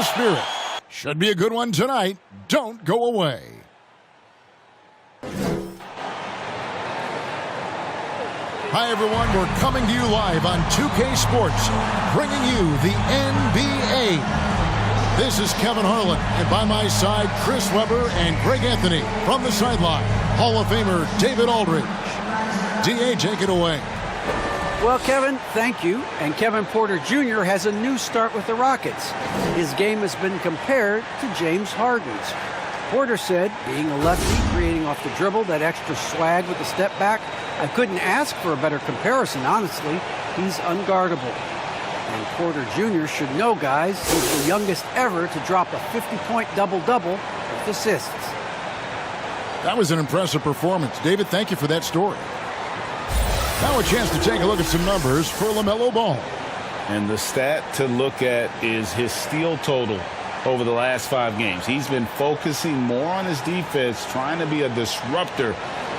spirit. Should be a good one tonight. Don't go away. Hi, everyone. We're coming to you live on 2K Sports, bringing you the NBA. This is Kevin Harlan, and by my side, Chris Webber and Greg Anthony. From the sideline, Hall of Famer David Aldridge. D.A., take it away. Well, Kevin, thank you. And Kevin Porter Jr. has a new start with the Rockets. His game has been compared to James Harden's. Porter said, being a lefty, creating off the dribble, that extra swag with the step back, I couldn't ask for a better comparison, honestly. He's unguardable. And Porter Jr. should know, guys, he's the youngest ever to drop a 50-point double-double with assists. That was an impressive performance. David, thank you for that story. Now a chance to take a look at some numbers for LaMelo Ball. And the stat to look at is his steal total over the last 5 games. He's been focusing more on his defense, trying to be a disruptor,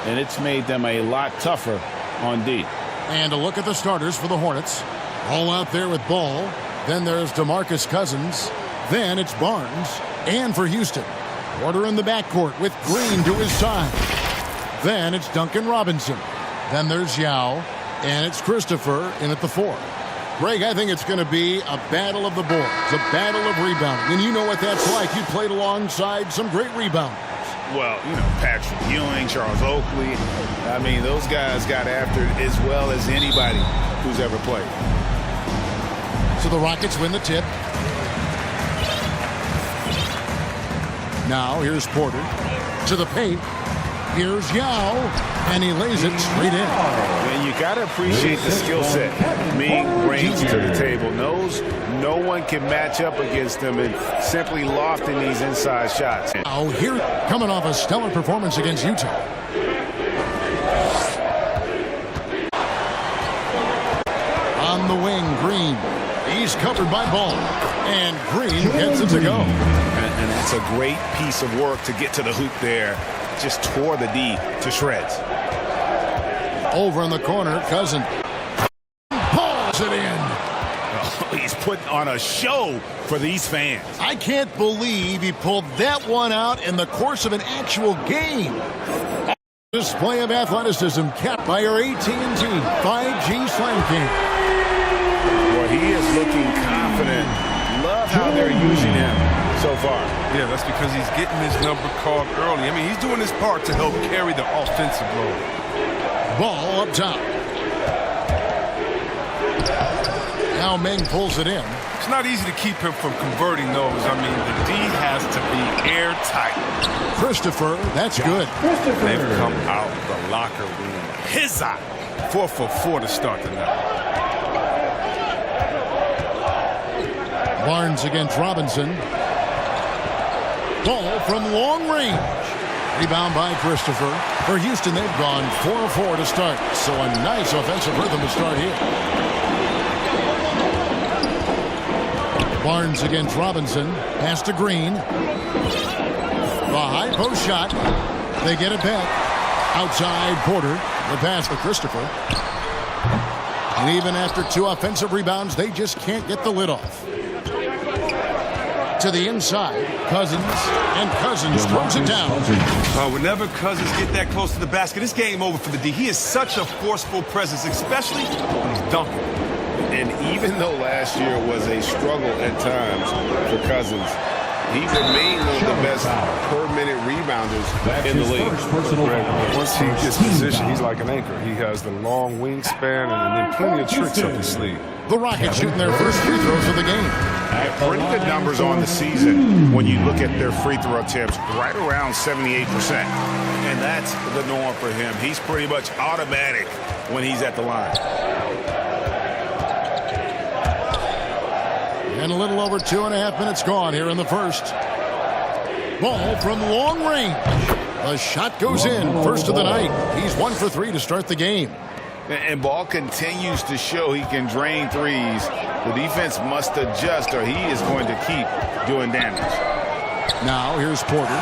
and it's made them a lot tougher on D. And a look at the starters for the Hornets. All out there with Ball. Then there's DeMarcus Cousins. Then it's Barnes. And for Houston, Porter in the backcourt with Green to his side. Then it's Duncan Robinson. Then there's Yao. And it's Christopher in at the 4. Greg, I think it's going to be a battle of the boards, a battle of rebounding. And you know what that's like. You played alongside some great rebounders. Well, you know, Patrick Ewing, Charles Oakley. I mean, those guys got after it as well as anybody who's ever played. So the Rockets win the tip. Now here's Porter to the paint. Here's Yao, and he lays it straight in. And you got to appreciate the skill set Ming brings to the table. Knows no one can match up against him and simply lofting these inside shots. Now here, coming off a stellar performance against Utah. On the wing, Green. He's covered by Ball. And Green gets it to go. And that's a great piece of work to get to the hoop there. Just tore the D to shreds. Over in the corner, Cousins pulls it in. Oh, he's putting on a show for these fans. I can't believe he pulled that one out in the course of an actual game. Display of athleticism capped by our AT&T 5G Slam King. Well, he is looking confident. Love how they're using him so far. Yeah, that's because he's getting his number called early. I mean, he's doing his part to help carry the offensive load. Ball up top. Now Meng pulls it in. It's not easy to keep him from converting those. I mean, the D has to be airtight. Christopher, that's good. They've come out the locker room. His eye. 4 for 4 to start the night. Barnes against Robinson. Ball from long range. Rebound by Christopher. For Houston, they've gone 4-4 to start. So a nice offensive rhythm to start here. Barnes against Robinson. Pass to Green. The high post shot. They get it back. Outside Porter. The pass to Christopher. And even after 2 offensive rebounds, they just can't get the lid off. To the inside, Cousins, and Cousins throws it down. Whenever Cousins get that close to the basket, it's game over for the D. He is such a forceful presence, especially when he's dunking. And even though last year was a struggle at times for Cousins, he remained one of the best per-minute rebounders in the league. Once he gets positioned, he's like an anchor. He has the long wingspan and then plenty of tricks up his sleeve. The Rockets shooting their first free throws of the game. Pretty good numbers on the season when you look at their free throw attempts, right around 78%. And that's the norm for him. He's pretty much automatic when he's at the line. And a little over 2.5 minutes gone here in the first. Ball from long range. The shot goes in. First of the night. He's 1 for 3 to start the game. And Ball continues to show he can drain threes. The defense must adjust or he is going to keep doing damage. Now here's Porter.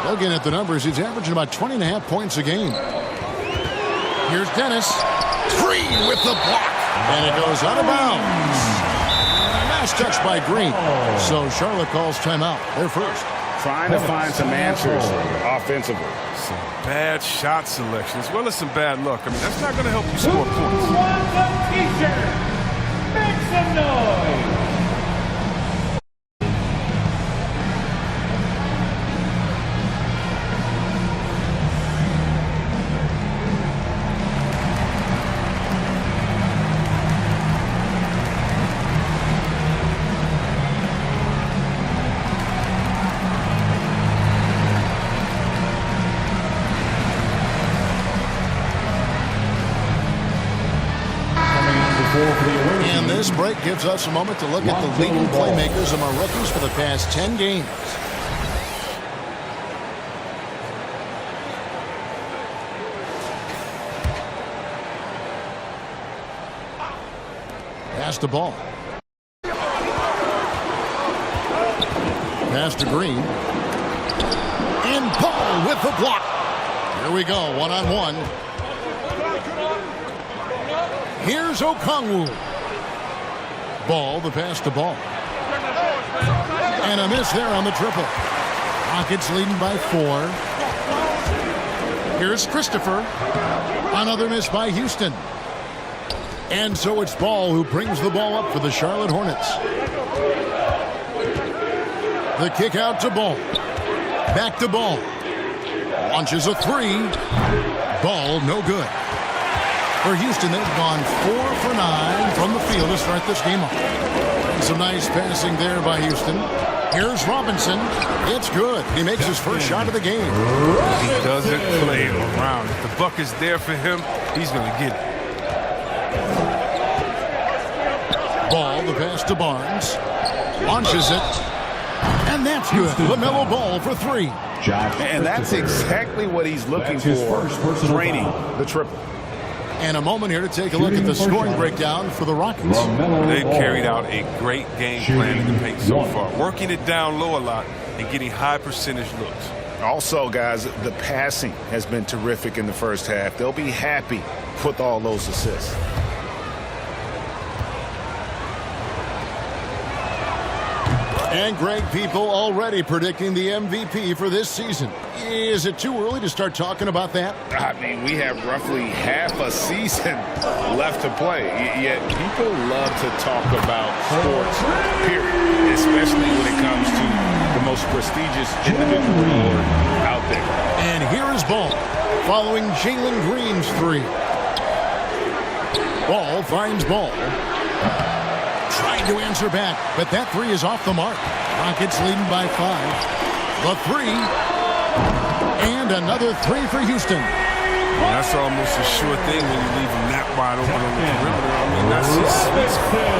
Looking at the numbers, he's averaging about 20.5 points a game. Here's Dennis. Green with the block. And it goes out of bounds. Last touch by Green. So Charlotte calls timeout. They're first. Trying to find some answers offensively. Some bad shot selection as well as some bad luck. I mean, that's not going to help you score points. Who wants a t-shirt? Make some noise! And this break gives us a moment to look at the leading playmakers among rookies for the past 10 games. Pass the ball. Pass to Green. And Paul with the block. Here we go, one-on-one. Here's Okongwu. Ball, the pass to Ball. And a miss there on the triple. Rockets leading by 4. Here's Christopher. Another miss by Houston. And so it's Ball who brings the ball up for the Charlotte Hornets. The kick out to Ball. Back to Ball. Launches a 3. Ball, no good. For Houston, they've gone 4 for 9 from the field to start this game off. And some nice passing there by Houston. Here's Robinson. It's good. He makes his first shot of the game. He doesn't play around. If the buck is there for him, he's going to get it. Ball, the pass to Barnes. Launches it. And that's good. LaMelo Ball for 3. And that's exactly what he's looking for, draining the triple. And a moment here to take a look at the scoring breakdown for the Rockets. They've carried out a great game plan in the paint so far, working it down low a lot and getting high percentage looks. Also, guys, the passing has been terrific in the first half. They'll be happy with all those assists. And Greg, people already predicting the MVP for this season. Is it too early to start talking about that? I mean, we have roughly half a season left to play, yet people love to talk about sports, period, especially when it comes to the most prestigious individual award out there. And here is Ball, following Jalen Green's 3. Ball finds Ball. Trying to answer back, but that 3 is off the mark. Rockets leading by 5. The 3. And another 3 for Houston. Well, that's almost a sure thing when you leave him that wide open on the perimeter. I mean, that's his sweet spot.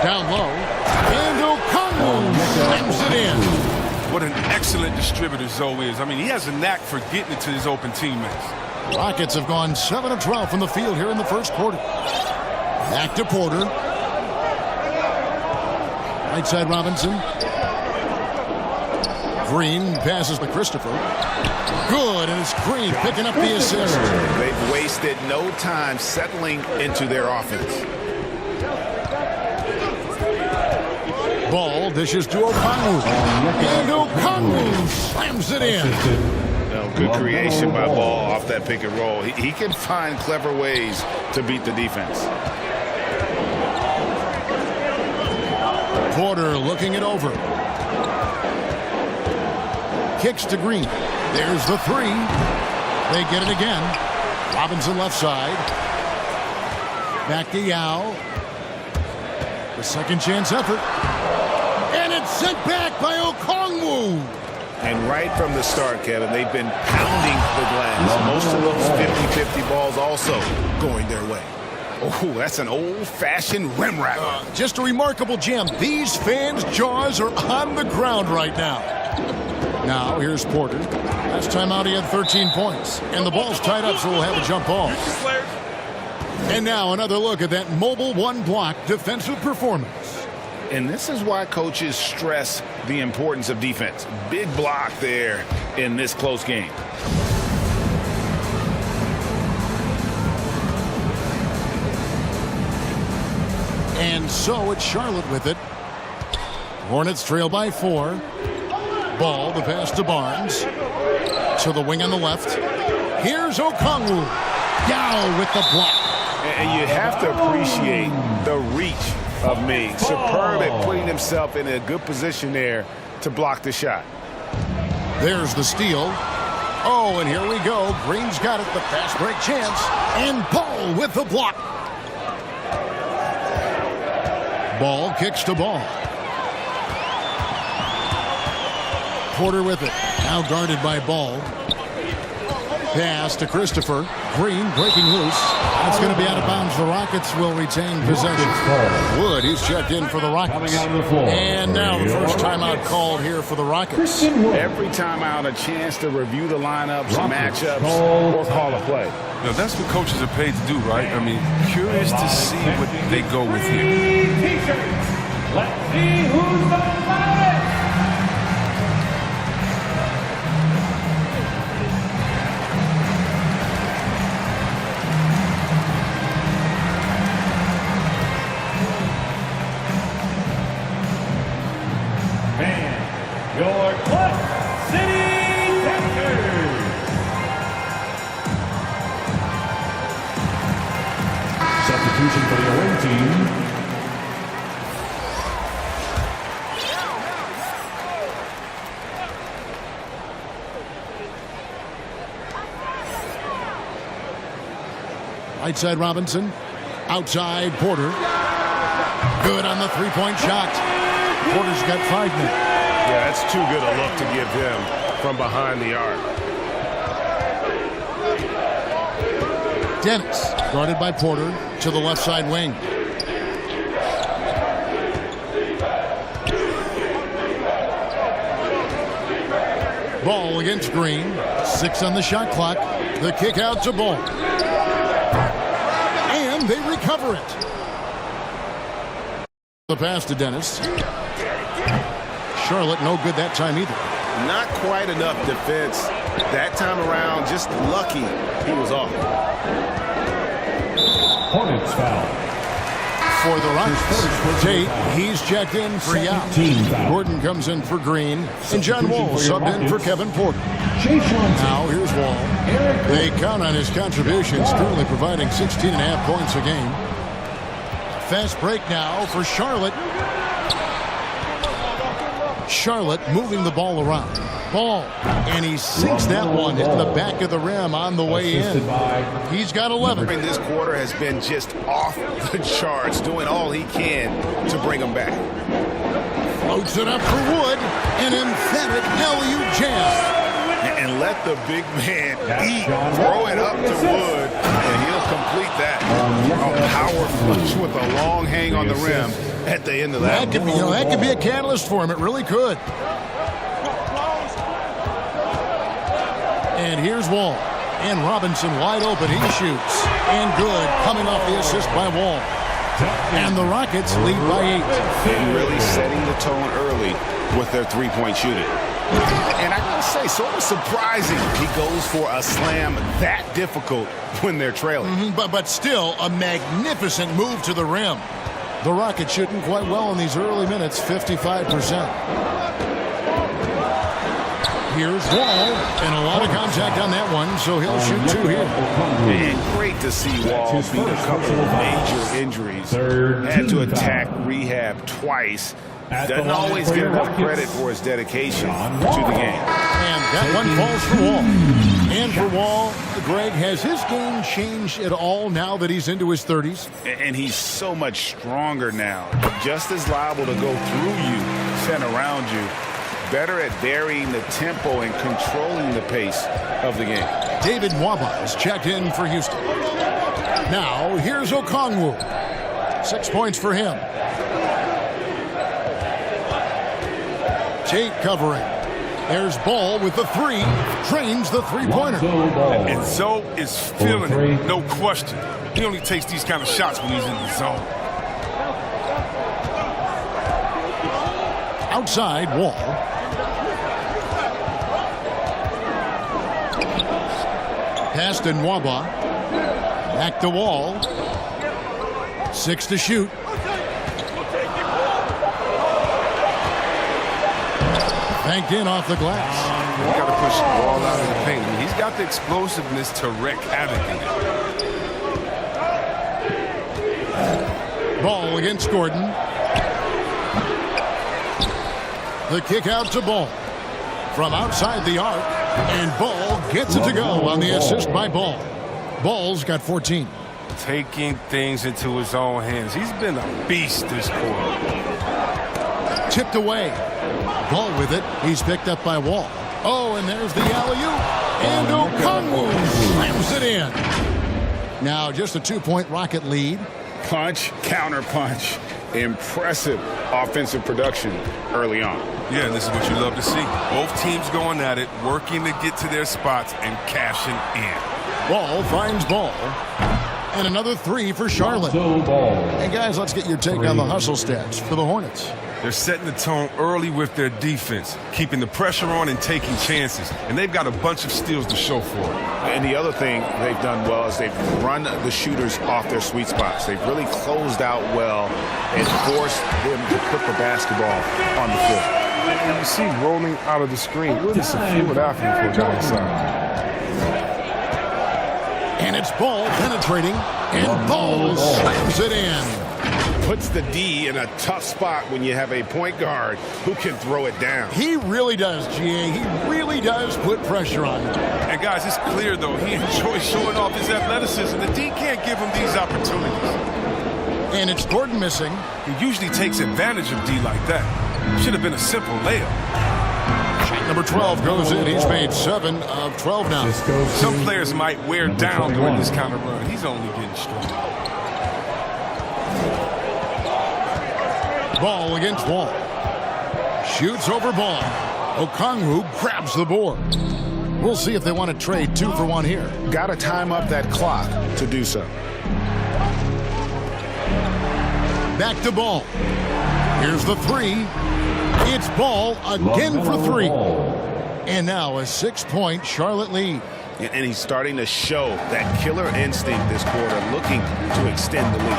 Down low. And Okongwu slams it in. What an excellent distributor Zoe is. I mean, he has a knack for getting it to his open teammates. Rockets have gone 7 of 12 from the field here in the first quarter. Back to Porter. Right side Robinson. Green passes to Christopher. Good, and it's Green picking up the assist. They've wasted no time settling into their offense. Ball dishes to Okongwu. And Okongwu slams it in. Good creation by Ball off that pick and roll. He can find clever ways to beat the defense. Porter looking it over. Kicks to Green. There's the 3. They get it again. Robinson left side. Back to Yao. The second chance effort. And it's sent back by Okongwu. And right from the start, Kevin, they've been pounding the glass. Most of those 50-50 balls also going their way. Oh, that's an old-fashioned rim wrapper. Just a remarkable gem. These fans' jaws are on the ground right now. Now, here's Porter. Last time out, he had 13 points. And the ball's tied up, so we'll have a jump ball. And now, another look at that mobile one-block defensive performance. And this is why coaches stress the importance of defense. Big block there in this close game. And And so it's Charlotte with it. Hornets trail by 4. Ball, the pass to Barnes. To the wing on the left. Here's Okongwu. Yao with the block. And you have to appreciate the reach of Ming. Superb at putting himself in a good position there to block the shot. There's the steal. Oh, and here we go. Green's got it. The fast break chance. And Ball with the block. Ball kicks to Ball. Porter with it. Now guarded by Ball. Pass to Christopher. Green breaking loose. That's going to be out of bounds. The Rockets will retain possession. Wood, he's checked in for the Rockets. And now the first timeout called here for the Rockets. Every timeout a chance to review the lineups, matchups, or call a play. Now, that's what coaches are paid to do, right? I mean, curious to see what they go with here. Let's see who's the baddest. And your Clutch City Texans. Substitution for the away team. Right side Robinson. Outside Porter. Good on the three-point shot. Porter's got 5 minutes. Yeah, that's too good a look to give him from behind the arc. Dennis guarded by Porter to the left side wing. Ball against Green. 6 on the shot clock. The kick out to Ball. And they recover it. The pass to Dennis. Charlotte no good that time either. Not quite enough defense that time around. Just lucky he was off. Hornets foul. For the Rockets, Tate, he's checked in for Yao. Gordon comes in for Green. And John Wall subbed in for Kevin Porter. Now here's Wall. They count on his contributions, currently providing 16.5 points a game. Fast break now for Charlotte. Charlotte moving the ball around. Ball. And he sinks that one into the back of the rim on the way in. He's got 11. This quarter has been just off the charts, doing all he can to bring them back. Floats it up for Wood. An emphatic LU jam. And let the big man eat. Throw it up to Wood, and he'll complete that. A power flush with a long hang on the rim at the end of that. That could be a catalyst for him. It really could. And here's Wall. And Robinson wide open. He shoots. And good. Coming off the assist by Wall. And the Rockets lead by 8. And really setting the tone early with their three-point shooting. And I gotta say, sort of surprising he goes for a slam that difficult when they're trailing. But still, a magnificent move to the rim. The Rockets shooting quite well in these early minutes, 55%. Here's Wall, and a lot of contact on that one, so he'll shoot 2 here. And great to see Wall beat a couple of major injuries. Had to attack rehab twice. Doesn't always get enough credit for his dedication to the game. And that one falls for Wall. And for Wall, Greg, has his game changed at all now that he's into his 30s? And he's so much stronger now. Just as liable to go through you and around you. Better at varying the tempo and controlling the pace of the game. David Nwaba is checked in for Houston. Now, here's Okongwu. 6 points for him. Tate covering. There's Ball with the 3. Drains the three-pointer. And Zoe is feeling it, no question. He only takes these kind of shots when he's in the zone. Outside, Wall. Pass to Nwaba. Back to Wall. 6 to shoot. Banked in off the glass. He's got to push the ball out of the paint. I mean, he's got the explosiveness to wreak havoc in it. Ball against Gordon. The kick out to Ball. From outside the arc. And Ball gets it to go on the assist by Ball. Ball's got 14. Taking things into his own hands. He's been a beast this quarter. Tipped away. Ball with it. He's picked up by Wall. Oh, and there's the alley-oop. And Okongwu slams it in. Now just a 2-point Rocket lead. Punch, counter punch. Impressive offensive production early on. Yeah, and this is what you love to see. Both teams going at it, working to get to their spots and cashing in. Ball finds Ball. And another 3 for Charlotte. And guys, let's get your take on the hustle stats for the Hornets. They're setting the tone early with their defense, keeping the pressure on and taking chances. And they've got a bunch of steals to show for it. And the other thing they've done well is they've run the shooters off their sweet spots. They've really closed out well and forced them to put the basketball on the floor. And you see rolling out of the screen, really some fluid athlete for a guy inside. And it's Ball penetrating, and Ball slams it in. Puts the D in a tough spot when you have a point guard who can throw it down. He really does, GA. He really does put pressure on him. And guys, it's clear, though, he enjoys showing off his athleticism. The D can't give him these opportunities. And it's Gordon missing. He usually takes advantage of D like that. Should have been a simple layup. Number 12 goes in. He's made 7 of 12 now. Some players might wear down during this kind of run. He's only getting stronger. Ball against Wall. Shoots over Ball. Okongwu grabs the board. We'll see if they want to trade 2 for 1 here. Got to time up that clock to do so. Back to Ball. Here's the 3. It's Ball again for 3. And now a 6-point Charlotte lead. And he's starting to show that killer instinct this quarter, looking to extend the lead.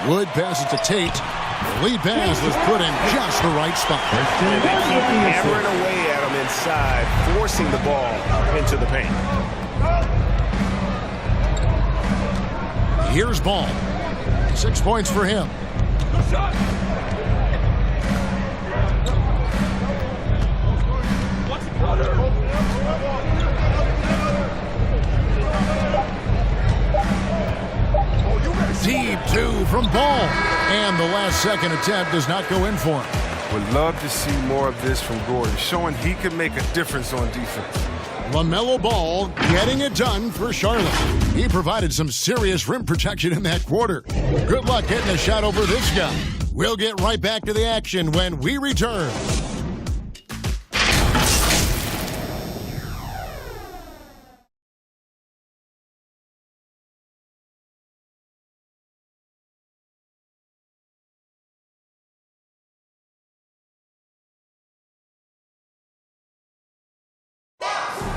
Wood passes to Tate. The lead pass was put in just the right spot. And they keep hammering away at him inside, forcing the ball into the paint. Here's Ball. 6 points for him. Deep 2 from Ball. And the last second attempt does not go in for him. Would love to see more of this from Gordon, showing he can make a difference on defense. LaMelo Ball getting it done for Charlotte. He provided some serious rim protection in that quarter. Good luck getting a shot over this guy. We'll get right back to the action when we return.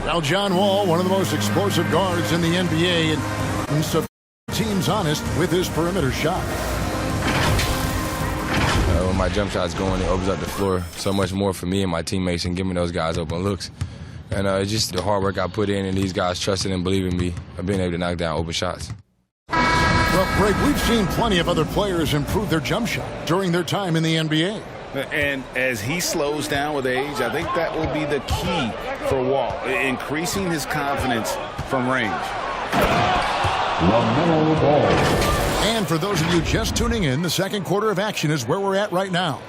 Now, John Wall, one of the most explosive guards in the NBA, and so team's honest with his perimeter shot. When my jump shot's going, it opens up the floor so much more for me and my teammates and giving those guys open looks. And it's just the hard work I put in and these guys trusting and believing me of being able to knock down open shots. Well, Greg, we've seen plenty of other players improve their jump shot during their time in the NBA. And as he slows down with age, I think that will be the key for Wall, increasing his confidence from range. LaMelo Ball. And for those of you just tuning in, the second quarter of action is where we're at right now.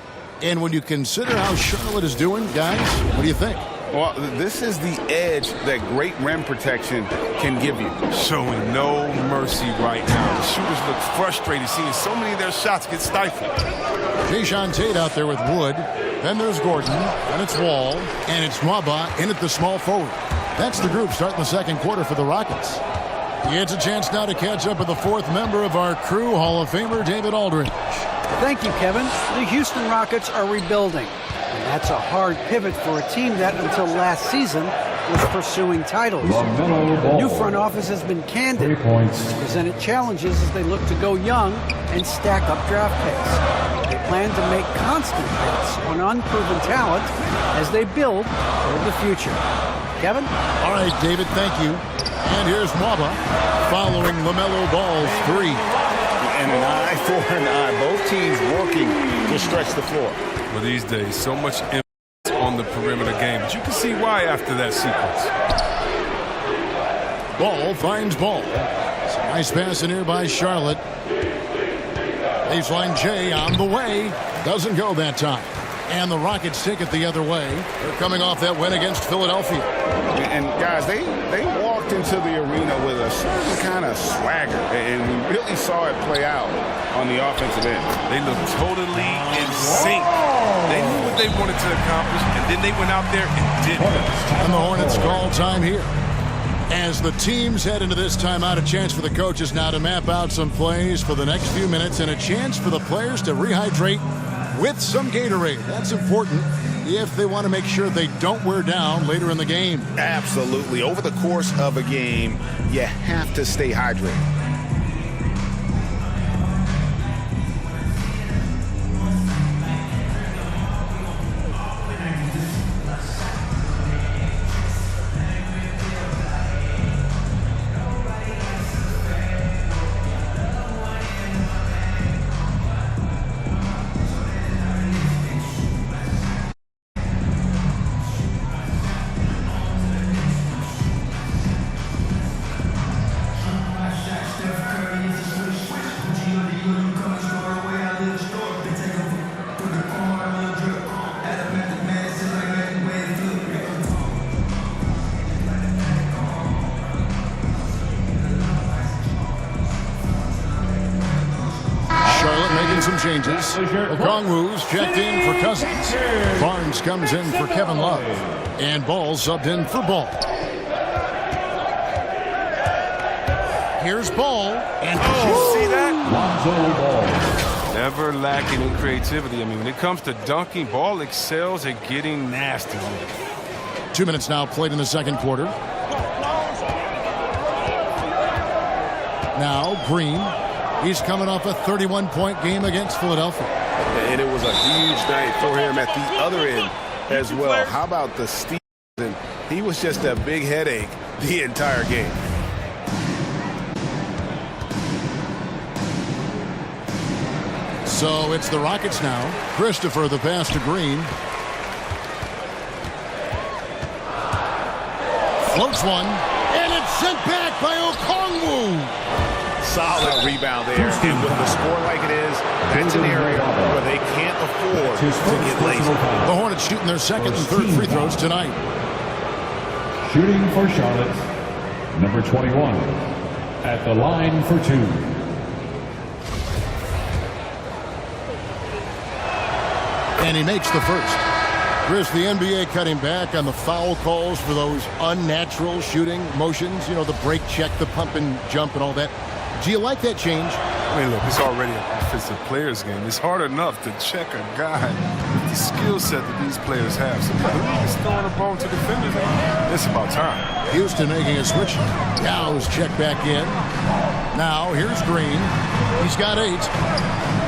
And when you consider how Charlotte is doing, guys, what do you think? Well, this is the edge that great rim protection can give you. Showing no mercy right now. The shooters look frustrated seeing so many of their shots get stifled. Jae'Sean Tate out there with Wood. Then there's Gordon. Then it's Wall. And it's Nwaba in at the small forward. That's the group starting the second quarter for the Rockets. He gets a chance now to catch up with the fourth member of our crew, Hall of Famer David Aldridge. Thank you, Kevin. The Houston Rockets are rebuilding. And that's a hard pivot for a team that, until last season, was pursuing titles. The new front office has been candid. 3 points. Presented challenges as they look to go young and stack up draft picks. They plan to make constant bets on unproven talent as they build toward the future. Kevin? All right, David, thank you. And here's Waba following LaMelo Ball's three. And an eye for an eye. Both teams working to stretch the floor. Well, these days, so much emphasis on the perimeter game, but you can see why after that sequence. Ball finds Ball. Nice pass in here by Charlotte. Baseline J on the way. Doesn't go that time. And the Rockets take it the other way. They're coming off that win against Philadelphia. And guys, they walked into the arena with a certain kind of swagger, and we really saw it play out on the offensive end. They looked totally in sync. They knew what they wanted to accomplish, and then they went out there and did it. And the Hornets call time here. As the teams head into this timeout, a chance for the coaches now to map out some plays for the next few minutes and a chance for the players to rehydrate with some Gatorade. That's important if they want to make sure they don't wear down later in the game. Absolutely. Over the course of a game, you have to stay hydrated. Some changes. Okongwu's checked in for Cousins. Barnes comes in for Kevin Love. And Ball subbed in for Ball. Here's Ball. And see that? Never lacking in creativity. I mean, when it comes to dunking, Ball excels at getting nasty. 2 minutes now played in the second quarter. Now Green. He's coming off a 31-point game against Philadelphia. And it was a huge night for him at the other end as well. How about the steals? And he was just a big headache the entire game. So it's the Rockets now. Christopher the pass to Green. Floats one. And it's sent back by Okongwu. Solid rebound there. And with the score like it is, that's an area where they can't afford to get lazy. The Hornets shooting their second and third free throws tonight. Shooting for Charlotte, number 21, at the line for two. And he makes the first. Chris, the NBA cutting back on the foul calls for those unnatural shooting motions. You know, the break check, the pump and jump and all that. Do you like that change? I mean, look, it's already an offensive players game. It's hard enough to check a guy with the skill set that these players have. So the league is throwing a bone to defenders. It's about time. Houston making a switch. Dow's check back in. Now here's Green. He's got 8.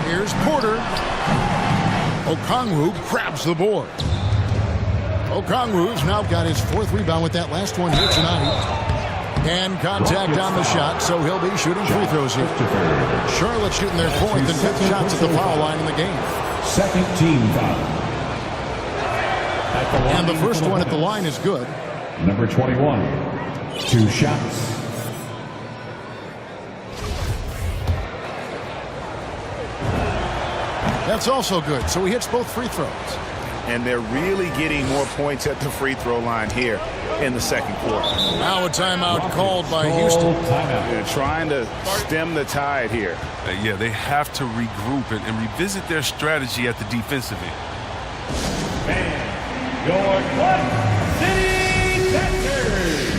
Here's Porter. Okongwu grabs the board. Okongwu's now got his 4th rebound with that last one here tonight. And contact on the shot, so he'll be shooting free throws here. Charlotte shooting their 4th and 5th shots at the foul line in the game. Second team foul. And the first one at the line is good. Number 21, 2 shots. That's also good, so he hits both free throws. And they're really getting more points at the free throw line here in the second quarter. Now a timeout called by Houston. They're trying to stem the tide here. Yeah, they have to regroup and revisit their strategy at the defensive end. And your Clutch City Texans.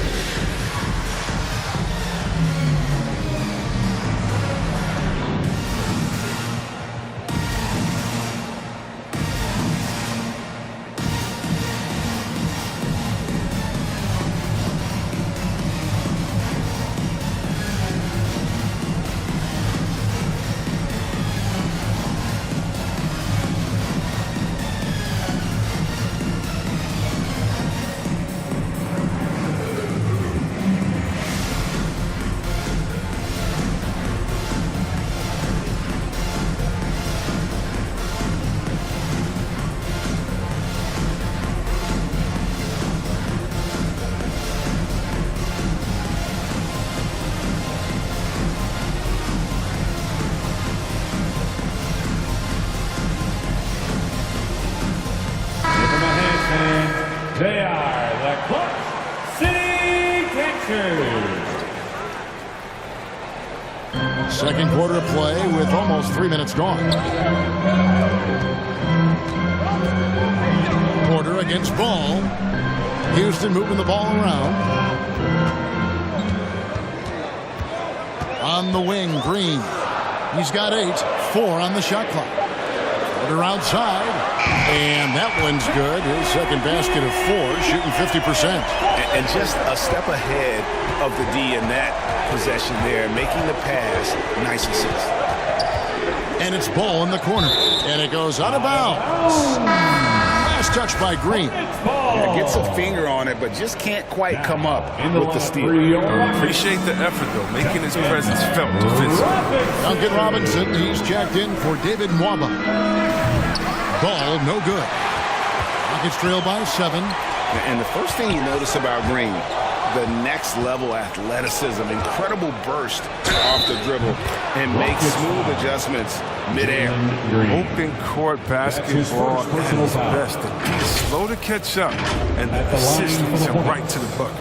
They are the Clutch City Texans. Second quarter of play with almost 3 minutes gone. Porter against Ball. Houston moving the ball around. On the wing, Green. He's got 8. 4 on the shot clock. Porter outside. And that one's good. His second basket of 4, shooting 50%. And just a step ahead of the D in that possession there, making the pass. Nice assist. And it's Ball in the corner. And it goes out of bounds. Last touch by Green. Yeah, gets a finger on it, but just can't quite come up with the steal. Appreciate the effort, though, making his presence felt defensively. Duncan Robinson, he's checked in for David Mwaba. Ball, no good. Rockets trail by 7. And the first thing you notice about Green, the next level athleticism, incredible burst off the dribble, and makes smooth adjustments midair. Open court basketball at its best. The D is slow to catch up, and the assist leads him right to the bucket.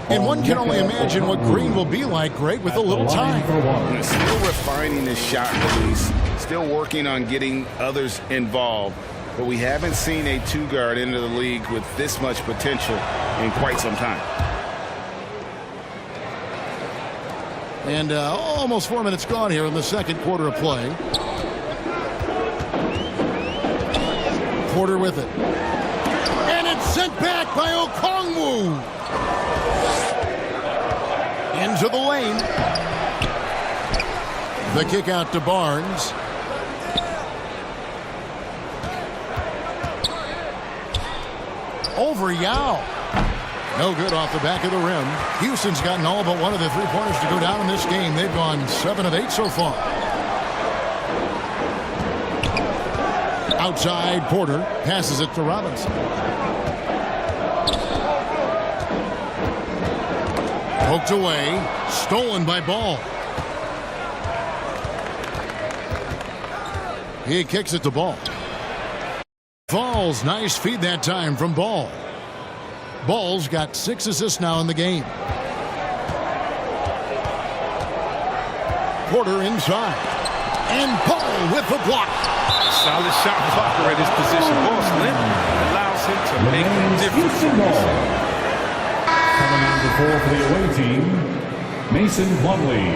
And one can only imagine what Green will be like, Greg, with a little time. Still refining his shot release, still working on getting others involved. But we haven't seen a two-guard into the league with this much potential in quite some time. And almost 4 minutes gone here in the second quarter of play. Porter with it. And it's sent back by Okongwu. Into the lane. The kick out to Barnes. Over Yao. No good off the back of the rim. Houston's gotten all but one of the three-pointers to go down in this game. They've gone 7 of 8 so far. Outside, Porter passes it to Robinson. Poked away. Stolen by Ball. He kicks it to Ball. Falls. Nice feed that time from Ball. Ball's got 6 assists now in the game. Porter inside. And Ball with the block. Solid shot blocker at his position. Ball slim allows him to make a difference. Coming on the floor for the away team, Mason Plumlee.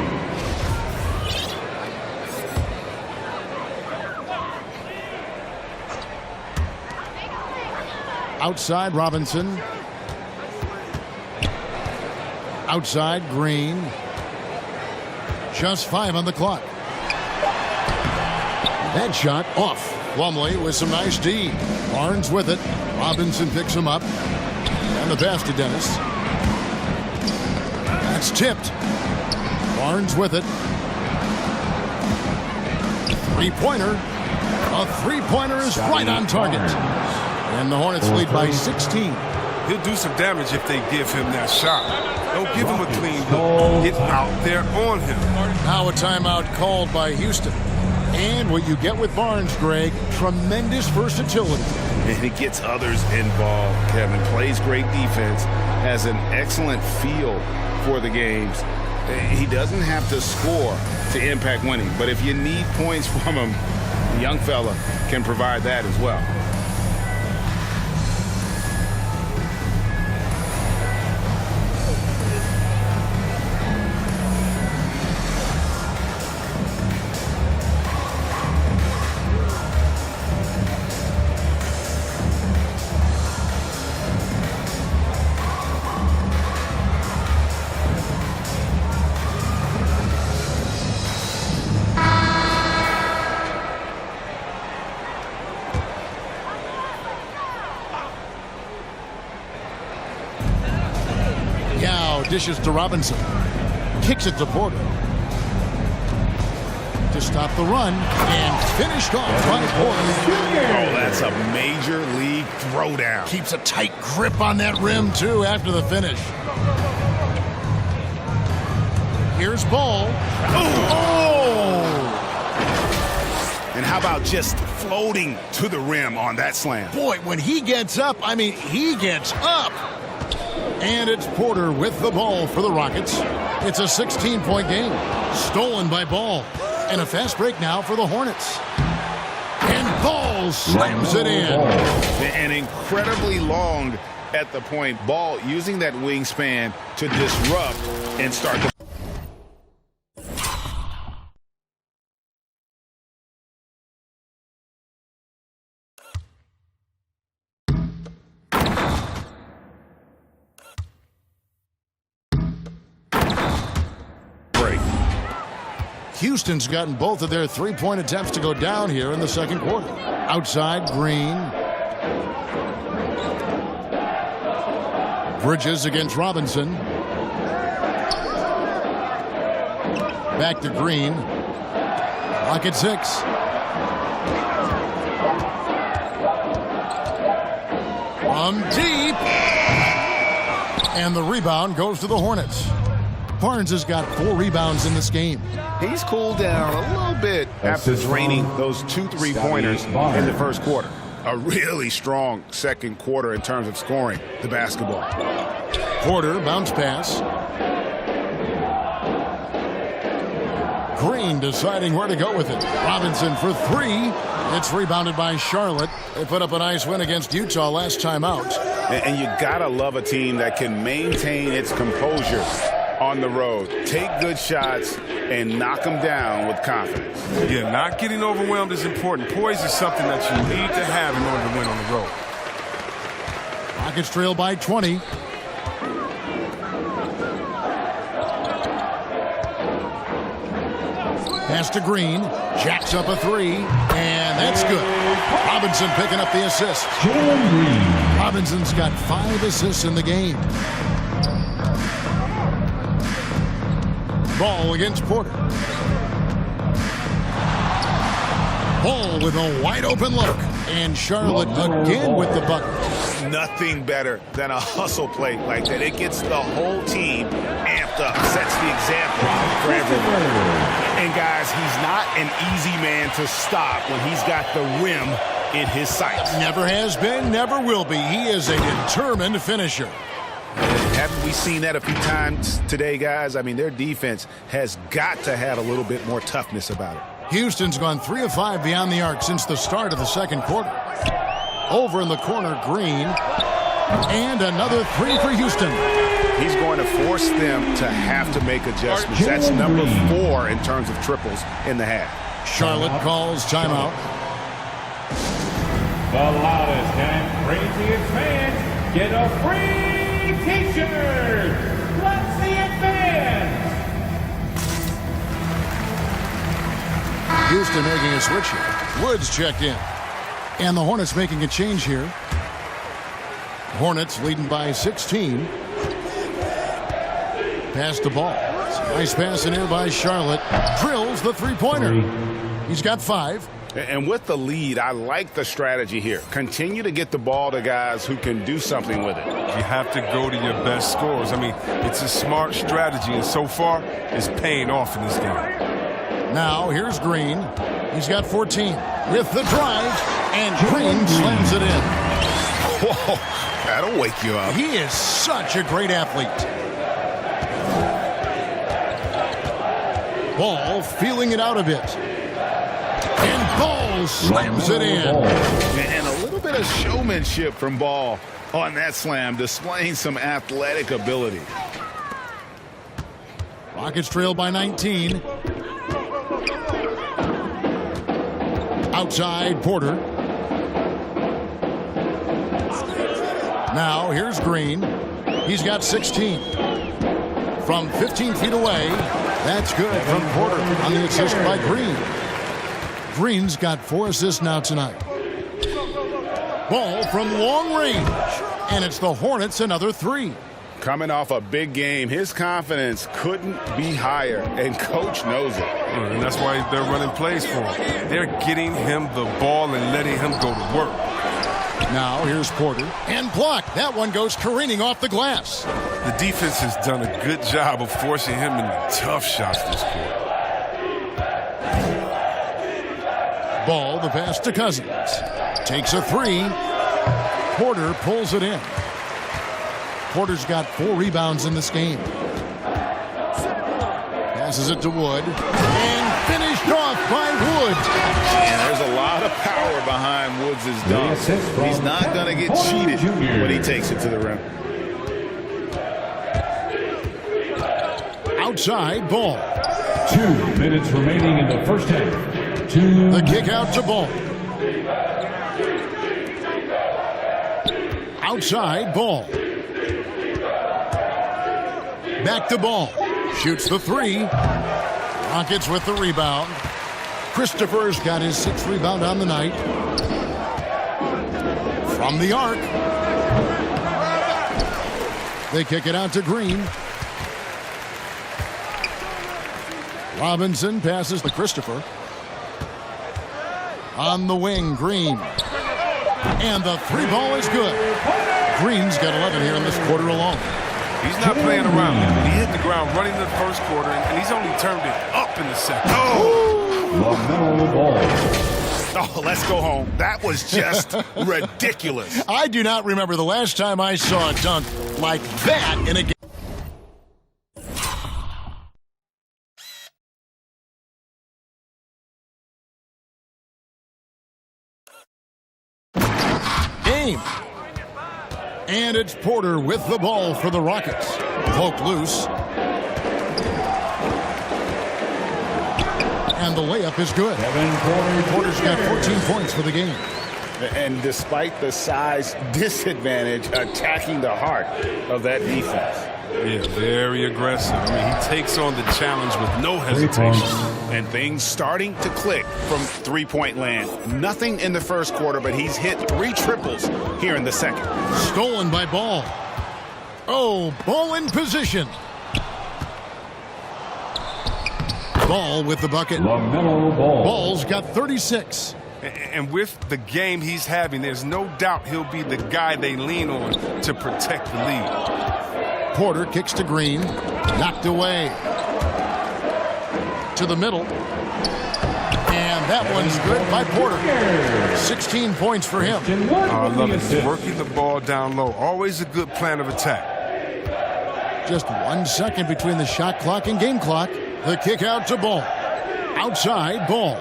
Outside, Robinson. Outside, Green. Just 5 on the clock. That shot off. Plumlee with some nice D. Barnes with it. Robinson picks him up. And the pass to Dennis. That's tipped. Barnes with it. Three-pointer. A three-pointer is right on target. And the Hornets lead by 16. He'll do some damage if they give him that shot. Don't give him a clean look. Get out there on him. Now a timeout called by Houston. And what you get with Barnes, Greg, tremendous versatility. And he gets others involved, Kevin. Plays great defense. Has an excellent feel for the games. He doesn't have to score to impact winning. But if you need points from him, the young fella can provide that as well. Dishes to Robinson. Kicks it to Porter. To stop the run. And finished off by Porter. Oh, that's a major league throwdown. Keeps a tight grip on that rim, too, after the finish. Here's Ball. Oh! And how about just floating to the rim on that slam? Boy, when he gets up, I mean, he gets up. And it's Porter with the ball for the Rockets. It's a 16-point game. Stolen by Ball. And a fast break now for the Hornets. And Ball slams it in. And incredibly long at the point. Ball using that wingspan to disrupt and start the break. Houston's gotten both of their three-point attempts to go down here in the second quarter. Outside, Green. Bridges against Robinson. Back to Green. Lock at 6. From deep. And the rebound goes to the Hornets. Barnes has got 4 rebounds in this game. He's cooled down a little bit after draining those 2 3-pointers in the first quarter. A really strong second quarter in terms of scoring the basketball. Porter, bounce pass. Green deciding where to go with it. Robinson for 3. It's rebounded by Charlotte. They put up a nice win against Utah last time out. And you gotta love a team that can maintain its composure on the road. Take good shots and knock them down with confidence. Yeah, not getting overwhelmed is important. Poise is something that you need to have in order to win on the road. Rockets trail by 20. Pass to Green. Jacks up a 3. And that's good. Robinson picking up the assist. Robinson's got 5 assists in the game. Ball against Porter. Ball with a wide open look. And Charlotte again with the bucket. Nothing better than a hustle play like that. It gets the whole team amped up, sets the example for everyone. And guys, he's not an easy man to stop when he's got the rim in his sights. Never has been, never will be. He is a determined finisher. Haven't we seen that a few times today, guys? I mean, their defense has got to have a little bit more toughness about it. Houston's gone 3 of 5 beyond the arc since the start of the second quarter. Over in the corner, Green. And another 3 for Houston. He's going to force them to have to make adjustments. That's number 4 in terms of triples in the half. Charlotte calls timeout. The loudest and craziest fans get a free T-shirt. Let's see it, fans. Houston making a switch here. Woods checked in. And the Hornets making a change here. Hornets leading by 16. Pass the ball. Nice pass in here by Charlotte. Drills the three-pointer. He's got 5. And with the lead, I like the strategy here. Continue to get the ball to guys who can do something with it. You have to go to your best scorers. I mean, it's a smart strategy, and so far, it's paying off in this game. Now, here's Green. He's got 14. With the drive, and Green slams it in. Whoa, that'll wake you up. He is such a great athlete. Ball feeling it out a bit. And Ball slams it in. And a little bit of showmanship from Ball on that slam, displaying some athletic ability. Rockets trail by 19. Outside, Porter. Now, here's Green. He's got 16. From 15 feet away, that's good from Porter on the assist by Green. Green's got 4 assists now tonight. Ball from long range. And it's the Hornets another 3. Coming off a big game, his confidence couldn't be higher, and Coach knows it. And that's why they're running plays for him. They're getting him the ball and letting him go to work. Now here's Porter. And blocked. That one goes careening off the glass. The defense has done a good job of forcing him into tough shots this quarter. Ball, the pass to Cousins. Takes a three. Porter pulls it in. Porter's got 4 rebounds in this game. Passes it to Wood. And finished off by Wood. And there's a lot of power behind Woods' dunk. He's not going to get cheated when he takes it to the rim. Outside, Ball. 2 minutes remaining in the first half. The kick out to Ball. Outside, Ball. Back to Ball. Shoots the three. Rockets with the rebound. Christopher's got his 6th rebound on the night. From the arc. They kick it out to Green. Robinson passes to Christopher. On the wing, Green. And the 3 ball is good. Green's got 11 here in this quarter alone. He's not playing around. He hit the ground running in the first quarter, and he's only turned it up in the second. LaMelo Ball. Oh, let's go home. That was just ridiculous. I do not remember the last time I saw a dunk like that in a game. And it's Porter with the ball for the Rockets. Poked loose. And the layup is good. Porter's got 14 points for the game. And despite the size disadvantage, attacking the heart of that defense. Yeah, very aggressive. I mean, he takes on the challenge with no hesitation. And things starting to click from three-point land. Nothing in the first quarter, but he's hit 3 triples here in the second. Stolen by Ball. Oh, Ball in position. Ball with the bucket. LaMelo Ball. Ball's got 36. And with the game he's having, there's no doubt he'll be the guy they lean on to protect the lead. Porter kicks to Green. Knocked away. To the middle. And that one's good by Porter. 16 points for him. I love it. He's working the ball down low. Always a good plan of attack. Just 1 second between the shot clock and game clock. The kick out to Ball. Outside, Ball.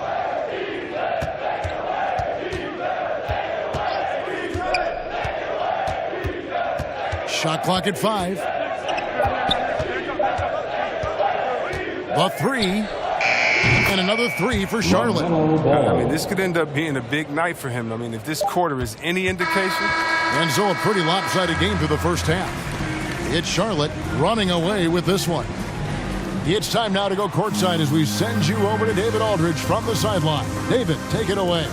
Shot clock at 5. The 3. And another 3 for Charlotte. I mean, this could end up being a big night for him. I mean, if this quarter is any indication. And so a pretty lopsided game through the first half. It's Charlotte running away with this one. It's time now to go courtside as we send you over to David Aldridge from the sideline. David, take it away.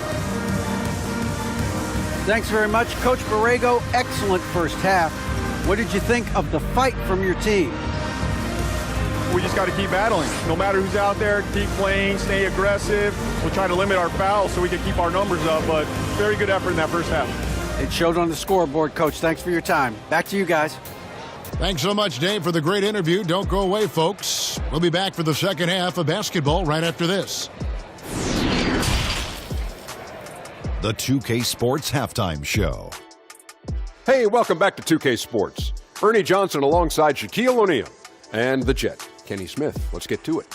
Thanks very much, Coach Borrego. Excellent first half. What did you think of the fight from your team? We just got to keep battling. No matter who's out there, keep playing, stay aggressive. We'll try to limit our fouls so we can keep our numbers up, but very good effort in that first half. It showed on the scoreboard, Coach. Thanks for your time. Back to you guys. Thanks so much, Dave, for the great interview. Don't go away, folks. We'll be back for the second half of basketball right after this. The 2K Sports Halftime Show. Hey, welcome back to 2K Sports. Ernie Johnson alongside Shaquille O'Neal and the Jet, Kenny Smith. Let's get to it.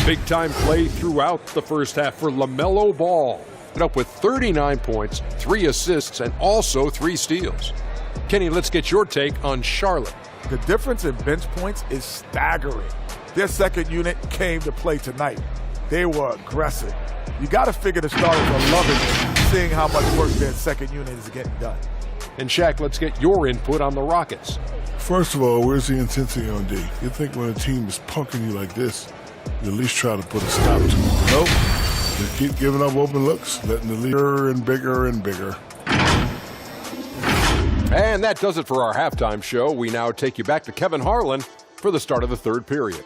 Big-time play throughout the first half for LaMelo Ball. Up with 39 points, 3 assists, and also 3 steals. Kenny, let's get your take on Charlotte. The difference in bench points is staggering. Their second unit came to play tonight. They were aggressive. You got to figure the starters are loving seeing how much work their second unit is getting done. And Shaq, let's get your input on the Rockets. First of all, where's the intensity on D? You think when a team is punking you like this, you at least try to put a stop to it. Nope. Just keep giving up open looks, letting the lead bigger and bigger and bigger. And that does it for our halftime show. We now take you back to Kevin Harlan for the start of the third period.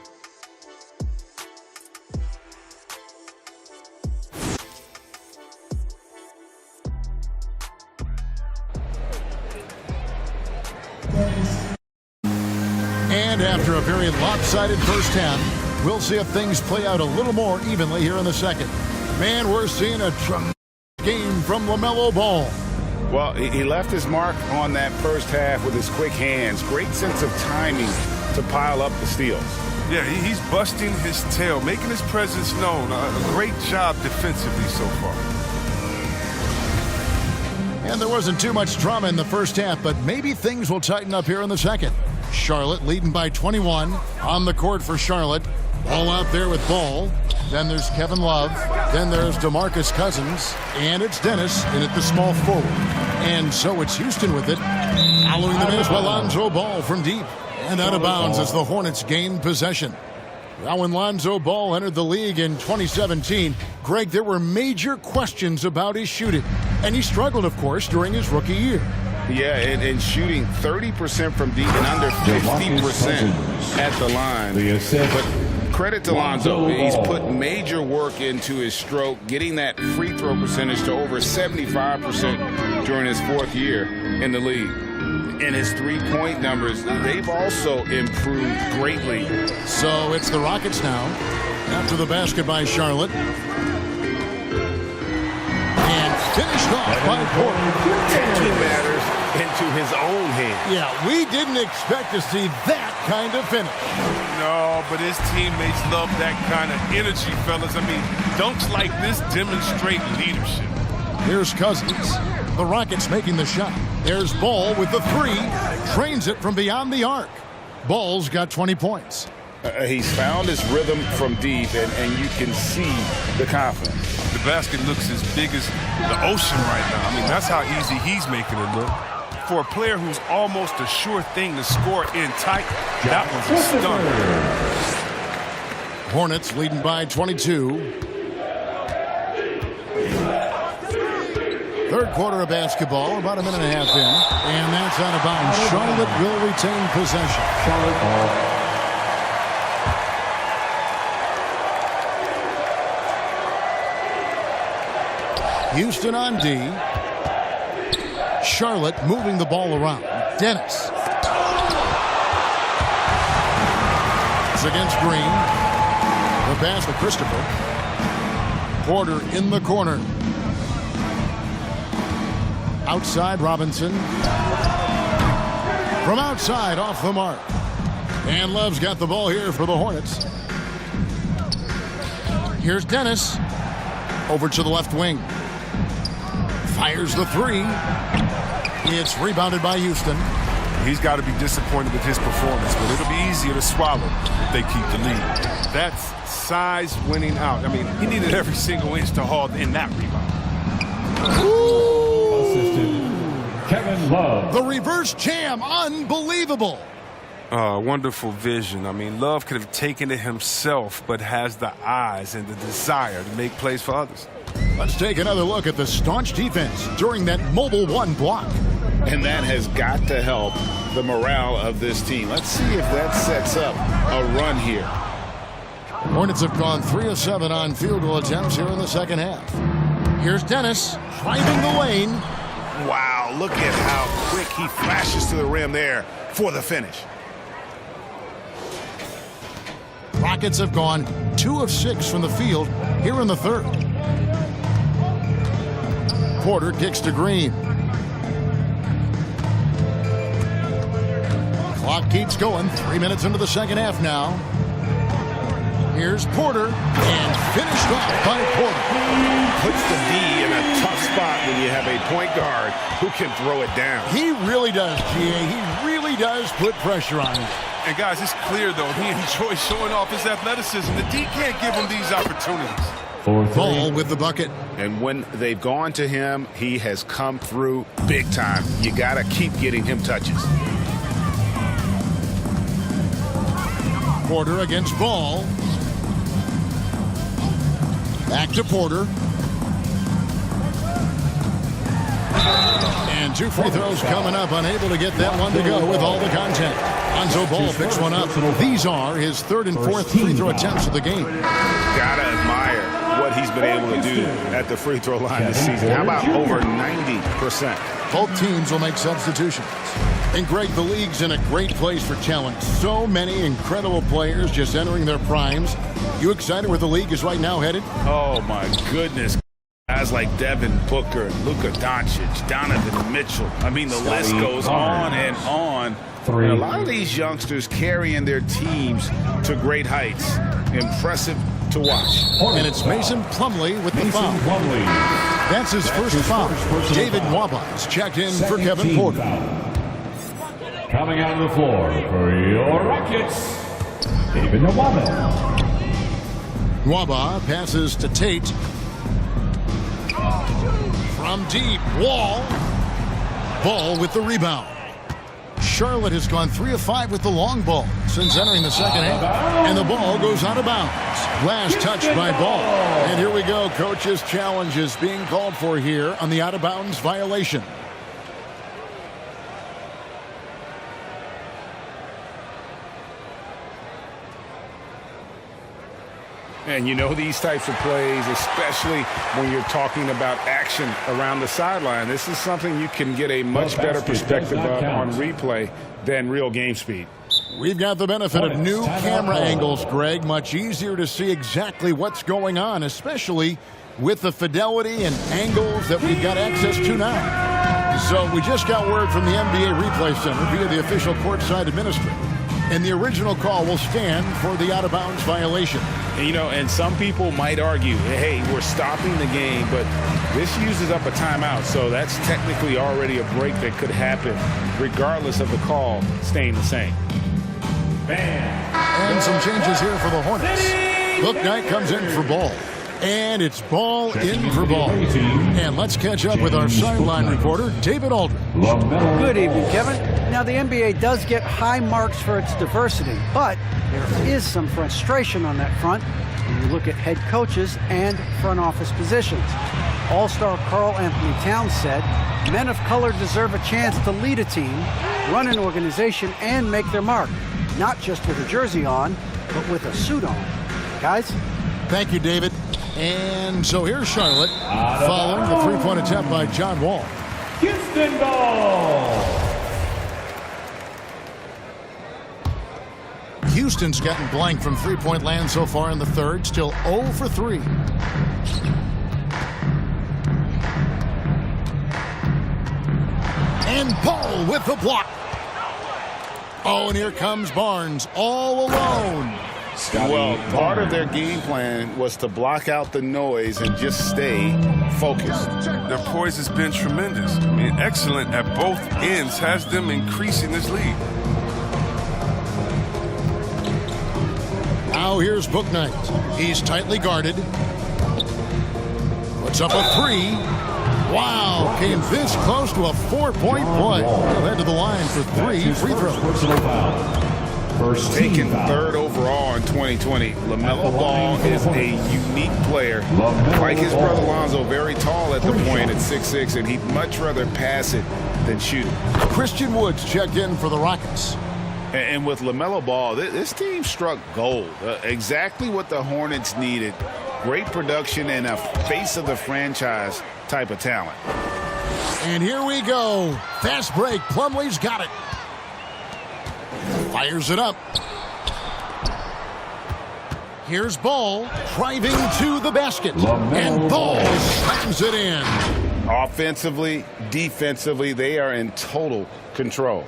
And after a very lopsided first half, we'll see if things play out a little more evenly here in the second. Man, we're seeing a tremendous game from LaMelo Ball. Well, he left his mark on that first half with his quick hands. Great sense of timing to pile up the steals. Yeah, he's busting his tail, making his presence known. A great job defensively so far. And there wasn't too much drama in the first half, but maybe things will tighten up here in the second. Charlotte leading by 21 on the court for Charlotte. Ball out there with Ball. Then there's Kevin Love. Then there's DeMarcus Cousins. And it's Dennis in at the small forward. And so it's Houston with it. Following them is Lonzo Ball from deep. And out of bounds as the Hornets gain possession. Now when Lonzo Ball entered the league in 2017, Greg, there were major questions about his shooting. And he struggled, of course, during his rookie year. Yeah, and shooting 30% from deep and under 50% at the line. But credit to Lonzo. He's put major work into his stroke, getting that free throw percentage to over 75% during his fourth year in the league. And his three-point numbers, they've also improved greatly. So it's the Rockets now, after the basket by Charlotte. And finished off by Porter. Taking matters into his own hands. Yeah, we didn't expect to see that kind of finish. No, but his teammates love that kind of energy, fellas. I mean, dunks like this demonstrate leadership. Here's Cousins. The Rockets making the shot. There's Ball with the three. Trains it from beyond the arc. Ball's got 20 points. He's found his rhythm from deep, and you can see the confidence. The basket looks as big as the ocean right now. I mean, that's how easy he's making it look. For a player who's almost a sure thing to score in tight, that was a stunner. Hornets leading by 22. Third quarter of basketball, about a minute and a half in. And that's out of bounds. Charlotte will retain possession. Charlotte ball. Houston on D. Charlotte moving the ball around. Dennis. It's against Green. The pass to Christopher. Porter in the corner. Outside Robinson. From outside off the mark. And Love's got the ball here for the Hornets. Here's Dennis. Over to the left wing. Fires the three. It's rebounded by Houston. He's got to be disappointed with his performance, but it'll be easier to swallow if they keep the lead. That's size winning out. I mean, he needed every single inch to haul in that rebound. Assistant Kevin Love. The reverse jam, unbelievable. Wonderful vision. I mean, Love could have taken it himself, but has the eyes and the desire to make plays for others. Let's take another look at the staunch defense during that mobile one block. And that has got to help the morale of this team. Let's see if that sets up a run here. Hornets have gone 3 of 7 on field goal attempts here in the second half. Here's Dennis driving the lane. Wow, look at how quick he flashes to the rim there for the finish. Rockets have gone 2 of 6 from the field here in the third. Porter kicks to Green. Clock keeps going. 3 minutes into the second half now. Here's Porter, and finished off by Porter. Puts the D in a tough spot when you have a point guard who can throw it down. He really does, GA. He really does put pressure on him. And guys, it's clear, though, he enjoys showing off his athleticism. The D can't give him these opportunities. Ball with the bucket. And when they've gone to him, he has come through big time. You got to keep getting him touches. Porter against Ball. Back to Porter. And 2 free throws coming up. Unable to get that one to go with all the content. Lonzo Ball picks one up. These are his 3rd and 4th free throw attempts of the game. Gotta admire what he's been able to do at the free throw line this season. How about over 90%? Both teams will make substitutions. And Greg, the league's in a great place for talent. So many incredible players just entering their primes. You excited where the league is right now headed? Oh, my goodness. Guys like Devin Booker, Luka Doncic, Donovan Mitchell. I mean, the list goes on and on. And a lot of these youngsters carrying their teams to great heights. Impressive to watch. And it's Mason Plumlee with the foul. That's his first foul. David Nwaba is checked in for Kevin Porter. Coming out of the floor for your Rockets, David Nwaba. Nwaba passes to Tate. From deep, Wall. Ball with the rebound. Charlotte has gone 3 of 5 with the long ball since entering the second half. And the ball goes out of bounds. Last touched by Ball. And here we go. Coach's challenge is being called for here on the out-of-bounds violation. And you know these types of plays, especially when you're talking about action around the sideline, this is something you can get a much better perspective of on replay than real game speed. We've got the benefit of new camera angles, Greg. Much easier to see exactly what's going on, especially with the fidelity and angles that we've got access to now. So we just got word from the NBA Replay Center via the official courtside administrator. And the original call will stand for the out-of-bounds violation. And, you know, and some people might argue, hey, we're stopping the game, but this uses up a timeout, so that's technically already a break that could happen, regardless of the call staying the same. And some changes here for the Hornets. Bouknight comes in for Ball. And it's Ball in for Ball. And let's catch up with our sideline reporter, David Aldridge. Good evening, Kevin. Now, the NBA does get high marks for its diversity, but there is some frustration on that front when you look at head coaches and front office positions. All-star Karl Anthony Towns said, men of color deserve a chance to lead a team, run an organization, and make their mark, not just with a jersey on, but with a suit on. Guys? Thank you, David. And so here's Charlotte following the three-point attempt by John Wall. Houston ball. Houston's gotten blank from three-point land so far in the third, still 0 for 3. And Ball with the block. Oh, and here comes Barnes all alone. Well, part of their game plan was to block out the noise and just stay focused. Their poise has been tremendous. I mean, excellent at both ends, has them increasing this lead. Now here's Bouknight. He's tightly guarded. Puts up a 3. Wow, came this close to a 4-point play. He'll head to the line for 3 free throws. Taken third overall in 2020, LaMelo Ball is a unique player. Like his brother Lonzo, very tall at the point at 6'6", and he'd much rather pass it than shoot it. Christian Woods checked in for the Rockets. And with LaMelo Ball, this team struck gold. Exactly what the Hornets needed. Great production and a face of the franchise type of talent. And here we go. Fast break. Plumlee's got it. Fires it up. Here's Ball driving to the basket. And Ball slams it in. Offensively, defensively, they are in total control.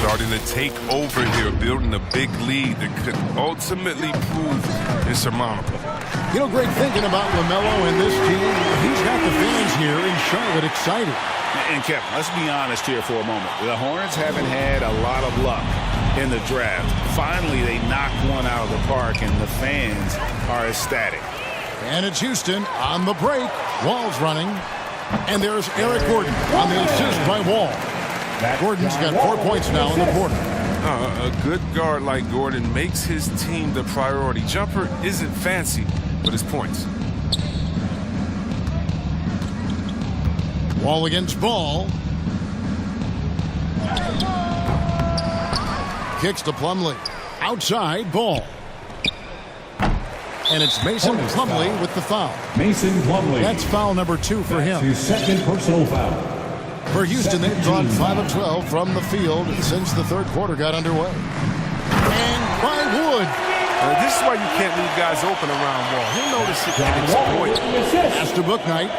Starting to take over here, building a big lead that could ultimately prove insurmountable. You know, Greg, thinking about LaMelo and this team, he's got the fans here in Charlotte excited. And Kevin, let's be honest here for a moment. The Hornets haven't had a lot of luck in the draft. Finally, they knocked one out of the park, and the fans are ecstatic. And it's Houston on the break. Wall's running. And there's Eric Gordon on the assist by Wall. Gordon's got 4 points now in the quarter. A good guard like Gordon makes his team the priority. Jumper isn't fancy, but it's points. Wall against Ball. Kicks to Plumlee. Outside, Ball. And it's Mason Plumlee with the foul. Mason Plumlee. That's foul number 2 for him. His second personal foul. For Houston, they've gone 5 of 12 from the field since the third quarter got underway. And by Wood. This is why you can't leave guys open around Wall. He'll notice it and exploit it. Pass to Bouknight.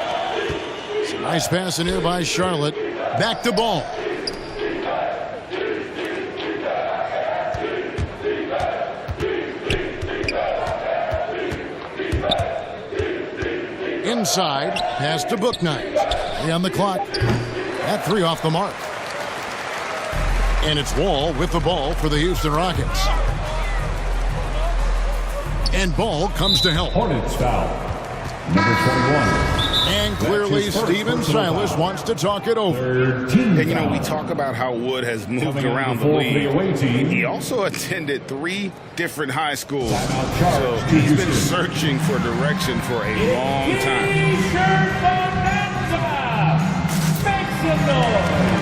It's a nice pass in here by Charlotte. Back to Ball. Inside, pass to Bouknight. 3 on the clock. At 3 off the mark. And it's Wall with the ball for the Houston Rockets. And Ball comes to help. Hornets foul. Number 21. And clearly Stephen Silas wants to talk it over. And you know, we talk about how Wood has moved around the league. He also attended 3 different high schools. So he's been searching for direction for a long time. Make some noise.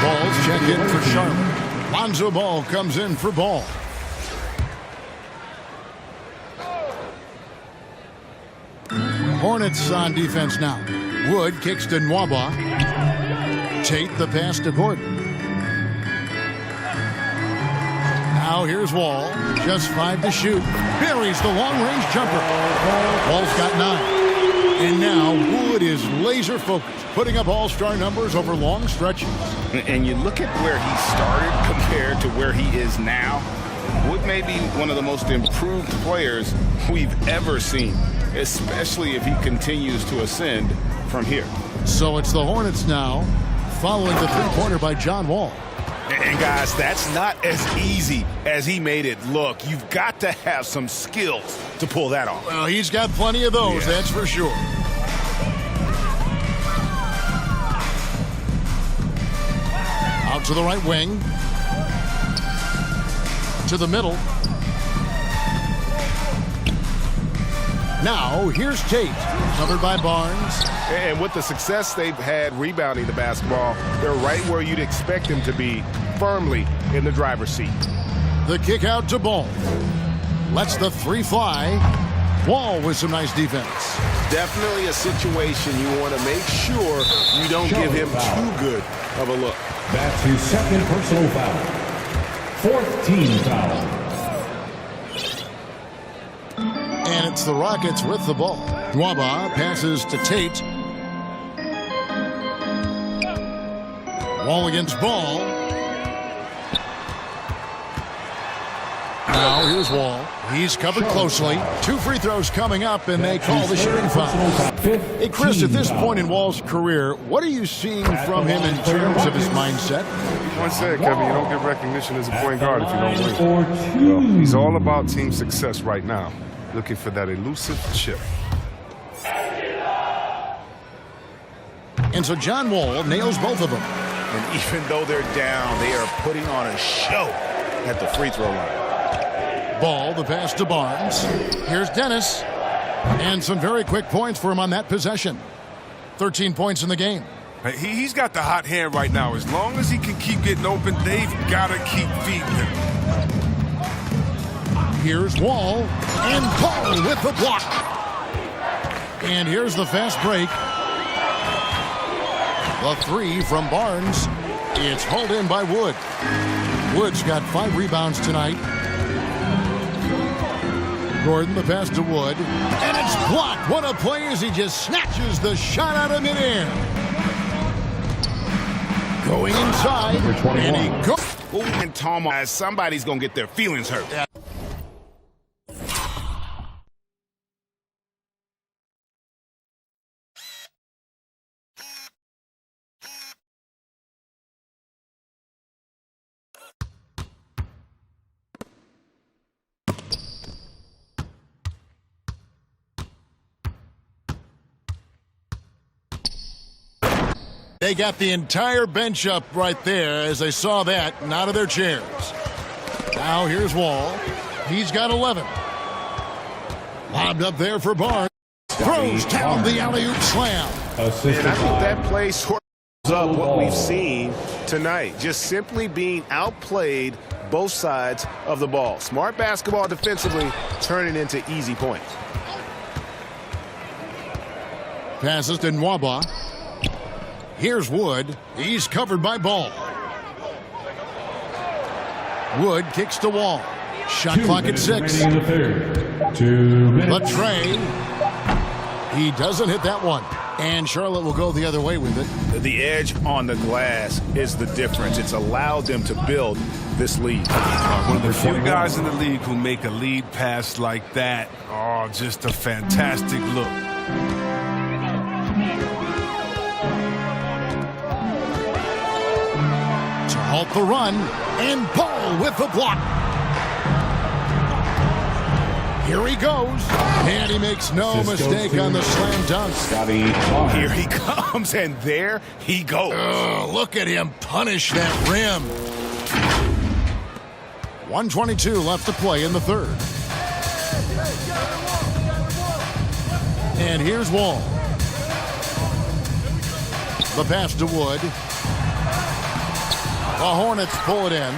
Balls check in for Charlotte. Lonzo Ball comes in for Ball. Hornets on defense now. Wood kicks to Nwaba. Tate the pass to Gordon. Now here's Wall. Just 5 to shoot. Buries the long-range jumper. Wall's got 9. And now Wood is laser focused, putting up all-star numbers over long stretches. And you look at where he started compared to where he is now. Wood may be one of the most improved players we've ever seen, especially if he continues to ascend from here. So it's the Hornets now, following the three-pointer by John Wall. And guys, that's not as easy as he made it look. You've got to have some skills to pull that off. Well, he's got plenty of those, that's for sure. Out to the right wing. To the middle. Now, here's Tate, covered by Barnes. And with the success they've had rebounding the basketball, they're right where you'd expect them to be, firmly in the driver's seat. The kick out to Ball. Lets the 3 fly. Wall with some nice defense. Definitely a situation you want to make sure you don't give him too good of a look. That's his second personal foul. 4th team foul. And it's the Rockets with the ball. Nwaba passes to Tate. Wall against Ball. Now here's Wall. He's covered closely. 2 free throws coming up, and they call the shooting foul. Hey, Chris, at this point in Wall's career, what are you seeing from him in terms of his mindset? Once said, Kevin, you don't get recognition as a point guard if you don't win. Well, he's all about team success right now, looking for that elusive chip. And so John Wall nails both of them. And even though they're down, they are putting on a show at the free throw line. Ball, the pass to Barnes. Here's Dennis. And some very quick points for him on that possession. 13 points in the game. He's got the hot hand right now. As long as he can keep getting open, they've got to keep feeding him. Here's Wall. And Ball with the block. And here's the fast break. The 3 from Barnes. It's hauled in by Wood. Wood's got 5 rebounds tonight. Gordon, the pass to Wood. And it's blocked. What a play as he just snatches the shot out of midair. Going inside. And he goes. Ooh, and Tom, somebody's going to get their feelings hurt. They got the entire bench up right there as they saw that and out of their chairs. Now here's Wall. He's got 11. Lobbed up there for Barnes. Throws down the alley-oop slam. And I think that play sort of up what we've seen tonight. Just simply being outplayed both sides of the ball. Smart basketball defensively, turning into easy points. Passes to Nwaba. Here's Wood. He's covered by Ball. Wood kicks to Wall. Shot clock at 6. Latrey. He doesn't hit that one. And Charlotte will go the other way with it. The edge on the glass is the difference. It's allowed them to build this lead. One of the few guys in the league who make a lead pass like that. Oh, just a fantastic look. To halt the run, and Ball with the block. Here he goes, and he makes no mistake on the slam dunk. Here he comes, and there he goes. Look at him punish that rim. 1:22 left to play in the third. And here's Wall. The pass to Wood. The Hornets pull it in.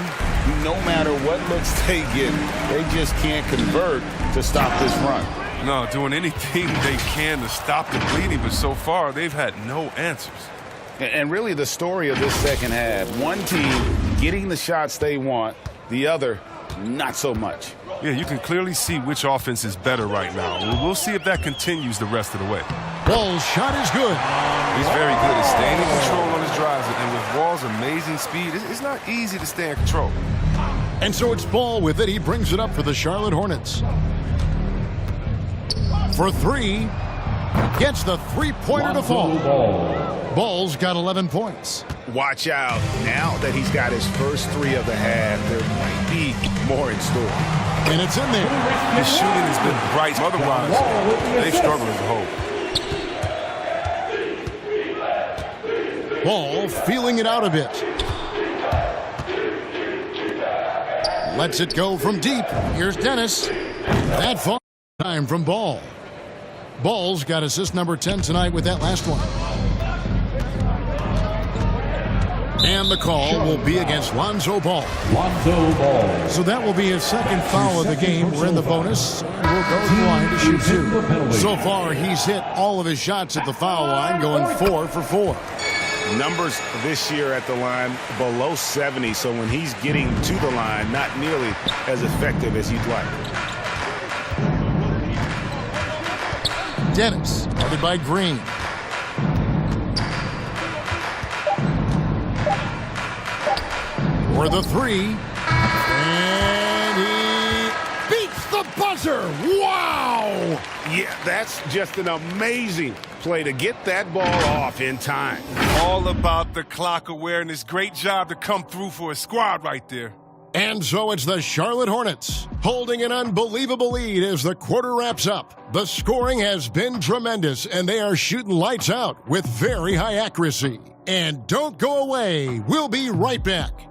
No matter what looks they get, they just can't convert to stop this run. No, doing anything they can to stop the bleeding, but so far they've had no answers. And really the story of this second half, one team getting the shots they want, the other not so much. Yeah, you can clearly see which offense is better right now. We'll see if that continues the rest of the way. Wall's shot is good. He's very good at staying in control on his drives, and with Wall's amazing speed, it's not easy to stay in control. And so it's Ball with it. He brings it up for the Charlotte Hornets. For 3. Gets the three-pointer to fall. Ball's got 11 points. Watch out. Now that he's got his first 3 of the half, there might be more in store. And it's in there. His shooting has been bright. Otherwise, they've struggled as a whole. Ball feeling it out a bit. Lets it go from deep. Here's Dennis. That fall time from Ball. Ball's got assist number 10 tonight with that last one. And the call will be against Lonzo Ball. So that will be his second foul of the game. We're in the bonus. And we'll go to the line to shoot 2. So far, he's hit all of his shots at the foul line, going 4 for 4. Numbers this year at the line below 70, so when he's getting to the line, not nearly as effective as you'd like. Dennis, guarded by Green. For the 3. And he beats the buzzer. Wow! Yeah, that's just an amazing play to get that ball off in time. All about the clock awareness. Great job to come through for a squad right there. And so it's the Charlotte Hornets holding an unbelievable lead as the quarter wraps up. The scoring has been tremendous, and they are shooting lights out with very high accuracy. And don't go away. We'll be right back.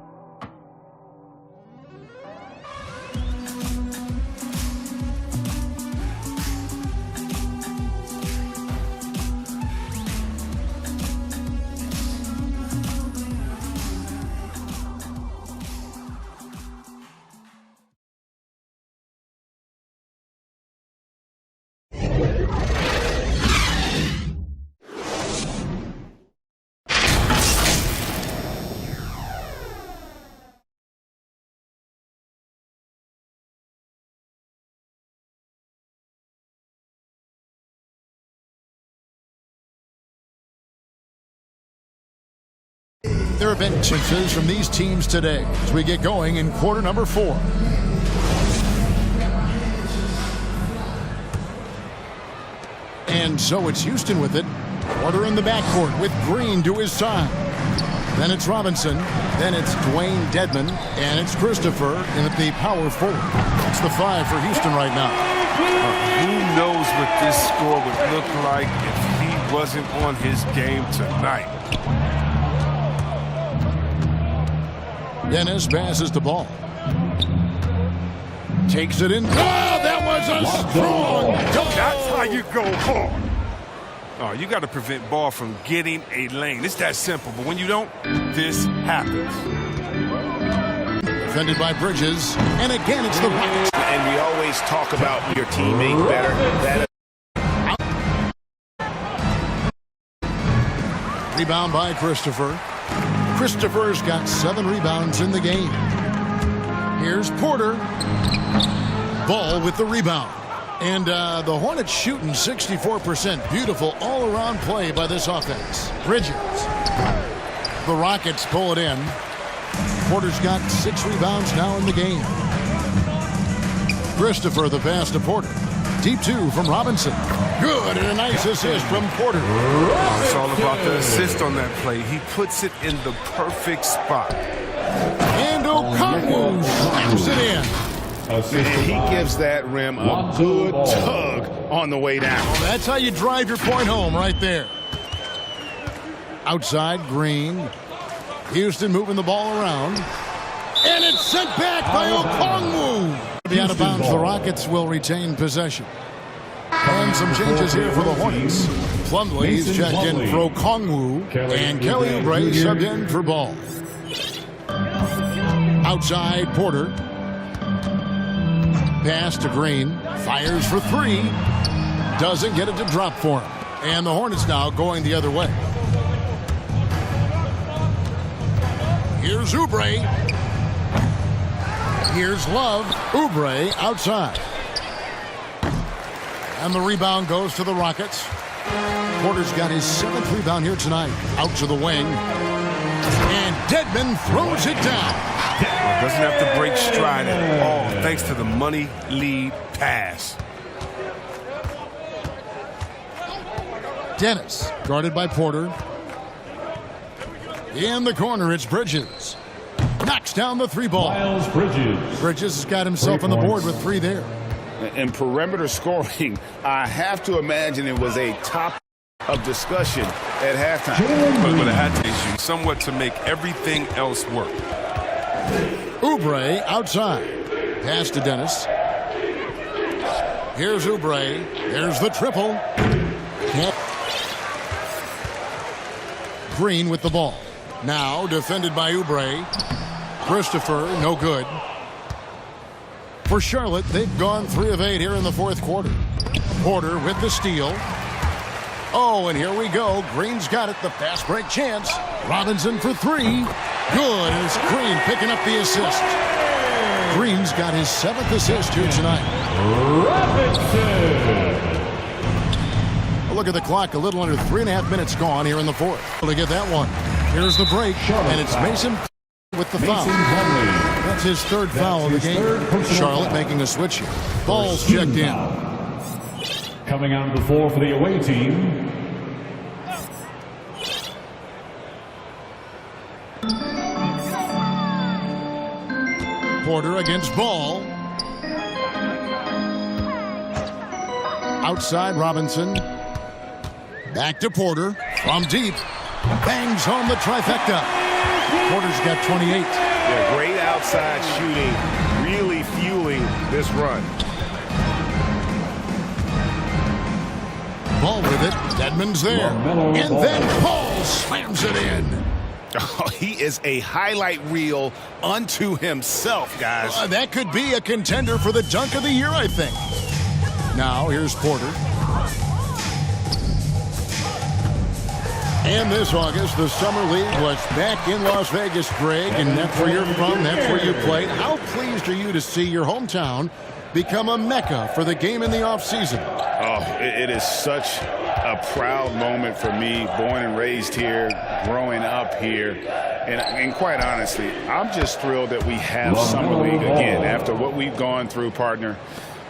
There have been chances from these teams today as we get going in quarter number 4. And so it's Houston with it. Porter in the backcourt with Green to his side. Then it's Robinson. Then it's Dwayne Dedman. And it's Christopher in at the power forward. It's the 5 for Houston right now. Who knows what this score would look like if he wasn't on his game tonight. Dennis passes the ball. Takes it in. Oh, that was a strong dunk. That's how you go hard. Oh, you got to prevent ball from getting a lane. It's that simple. But when you don't, this happens. Defended by Bridges. And again, it's the Rockets. And we always talk about your teammate better. Rebound by Christopher. Christopher's got 7 rebounds in the game. Here's Porter. Ball with the rebound. And the Hornets shooting 64%. Beautiful all-around play by this offense. Bridges. The Rockets pull it in. Porter's got 6 rebounds now in the game. Christopher, the pass to Porter. Deep 2 from Robinson. Good, and a nice assist from Porter. It's all about the assist on that play. He puts it in the perfect spot. And Okongwu slaps it in. And he gives that rim a good tug on the way down. Well, that's how you drive your point home right there. Outside, Green. Houston moving the ball around. And it's sent back by Okongwu. Be out of bounds. The Rockets will retain possession. And some changes here for the Hornets. Plumlee's checked in for Okongwu. And Kelly Oubre subbed in for Ball. Outside, Porter. Pass to Green. Fires for 3. Doesn't get it to drop for him. And the Hornets now going the other way. Here's Oubre. Here's Love. Oubre outside. And the rebound goes to the Rockets. Porter's got his 7th rebound here tonight. Out to the wing. And Dedmon throws it down. Doesn't have to break stride at all, thanks to the money lead pass. Dennis, guarded by Porter. In the corner, it's Bridges. Knocks down the 3 ball. Miles Bridges. Bridges has got himself on the board with 3 there. In perimeter scoring, I have to imagine it was a top of discussion at halftime. But it had to issue somewhat to make everything else work. Oubre outside. Pass to Dennis. Here's Oubre. There's the triple. Green with the ball. Now defended by Oubre. Christopher, no good. For Charlotte, they've gone 3 of 8 here in the 4th quarter. Porter with the steal. Oh, and here we go. Green's got it. The fast break chance. Robinson for 3. Good. And it's Green picking up the assist. Green's got his 7th assist here tonight. Robinson. Look at the clock. A little under 3.5 minutes gone here in the 4th. To get that one. Here's the break. And it's Mason with the foul. That's his 3rd foul of the game. Charlotte making a switch here. Ball's checked in. Coming on the floor for the away team. Porter against Ball. Outside Robinson. Back to Porter. From deep. Bangs home the trifecta. Porter's got 28. Yeah, great outside shooting. Really fueling this run. Ball with it. Dedmon's there. And then Ball slams it in. Oh, he is a highlight reel unto himself, guys. That could be a contender for the dunk of the year, I think. Now, here's Porter. And this August, the Summer League was back in Las Vegas, Greg, and that's where you're from, that's where you played. How pleased are you to see your hometown become a mecca for the game in the offseason? Oh, it is such a proud moment for me, born and raised here, growing up here. And quite honestly, I'm just thrilled that we have Summer League again. After what we've gone through, partner,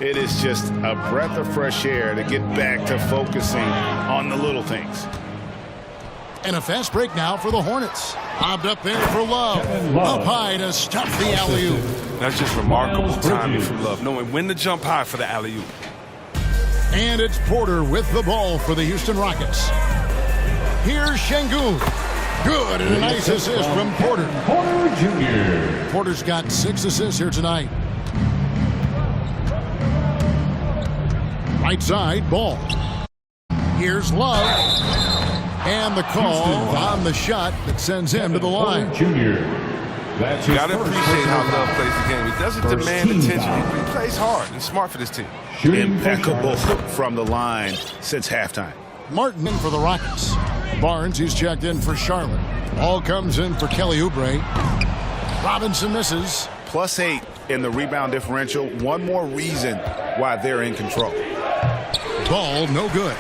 it is just a breath of fresh air to get back to focusing on the little things. And a fast break now for the Hornets. Lobbed up there for Love. Up high to stop the alley-oop. That's just remarkable timing from Love, knowing when to jump high for the alley-oop. And it's Porter with the ball for the Houston Rockets. Here's Şengün. Good, and a nice assist from Porter. Porter Jr. Porter's got 6 assists here tonight. Right side, Ball. Here's Love. And the call on the shot that sends him to the line. Jr. That's You his got to first appreciate how personal Love foul. plays the game. He doesn't First demand team attention. foul. He plays hard and smart for this team. Shooting for Impeccable Charlotte. from the line since halftime. Martin in for the Rockets. Barnes, he's checked in for Charlotte. Ball comes in for Kelly Oubre. Robinson misses. +8 in the rebound differential. One more reason why they're in control. Ball, no good.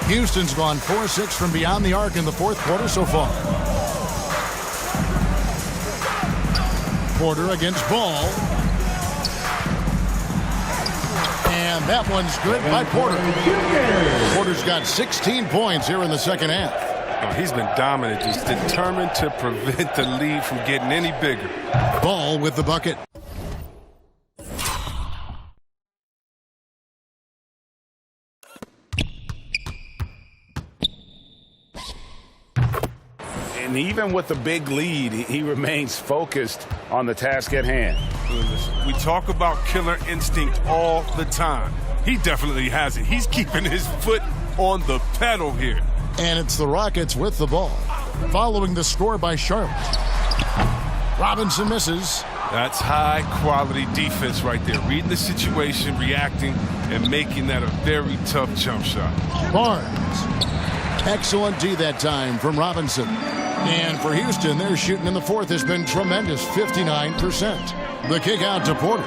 Houston's gone 4-6 from beyond the arc in the fourth quarter so far. Porter against Ball. And that one's good by Porter. Porter's got 16 points here in the second half. Oh, he's been dominant. He's determined to prevent the lead from getting any bigger. Ball with the bucket. And even with the big lead, he remains focused on the task at hand. We talk about killer instinct all the time. He definitely has it. He's keeping his foot on the pedal here. And it's the Rockets with the ball. Following the score by Charlotte. Robinson misses. That's high-quality defense right there. Reading the situation, reacting, and making that a very tough jump shot. Barnes. Excellent D that time from Robinson. And for Houston, their shooting in the fourth has been tremendous, 59%. The kick out to Porter.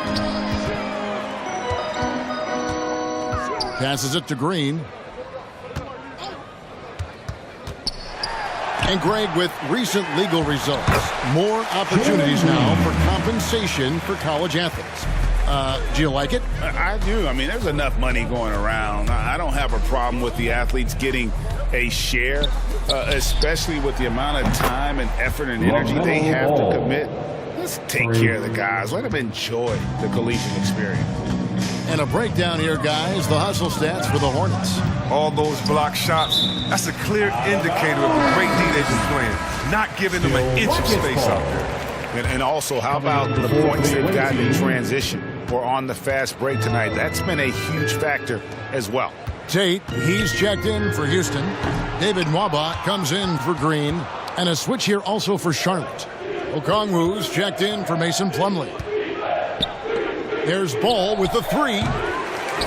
Passes it to Green. And Greg, with recent legal results, more opportunities now for compensation for college athletes. Do you like it? I do. I mean, there's enough money going around. I don't have a problem with the athletes getting a share, especially with the amount of time and effort and energy they have to commit. Let's take care of the guys. Let them enjoy the collegiate experience. And a breakdown here, guys. The hustle stats for the Hornets. All those block shots, that's a clear indicator of the great D they've been playing. Not giving them an inch of space out there. And also, how about the points they've gotten in transition or on the fast break tonight? That's been a huge factor as well. Tate, he's checked in for Houston. David Nwaba comes in for Green. And a switch here also for Charlotte. Okongwu's checked in for Mason Plumlee. There's Ball with the three.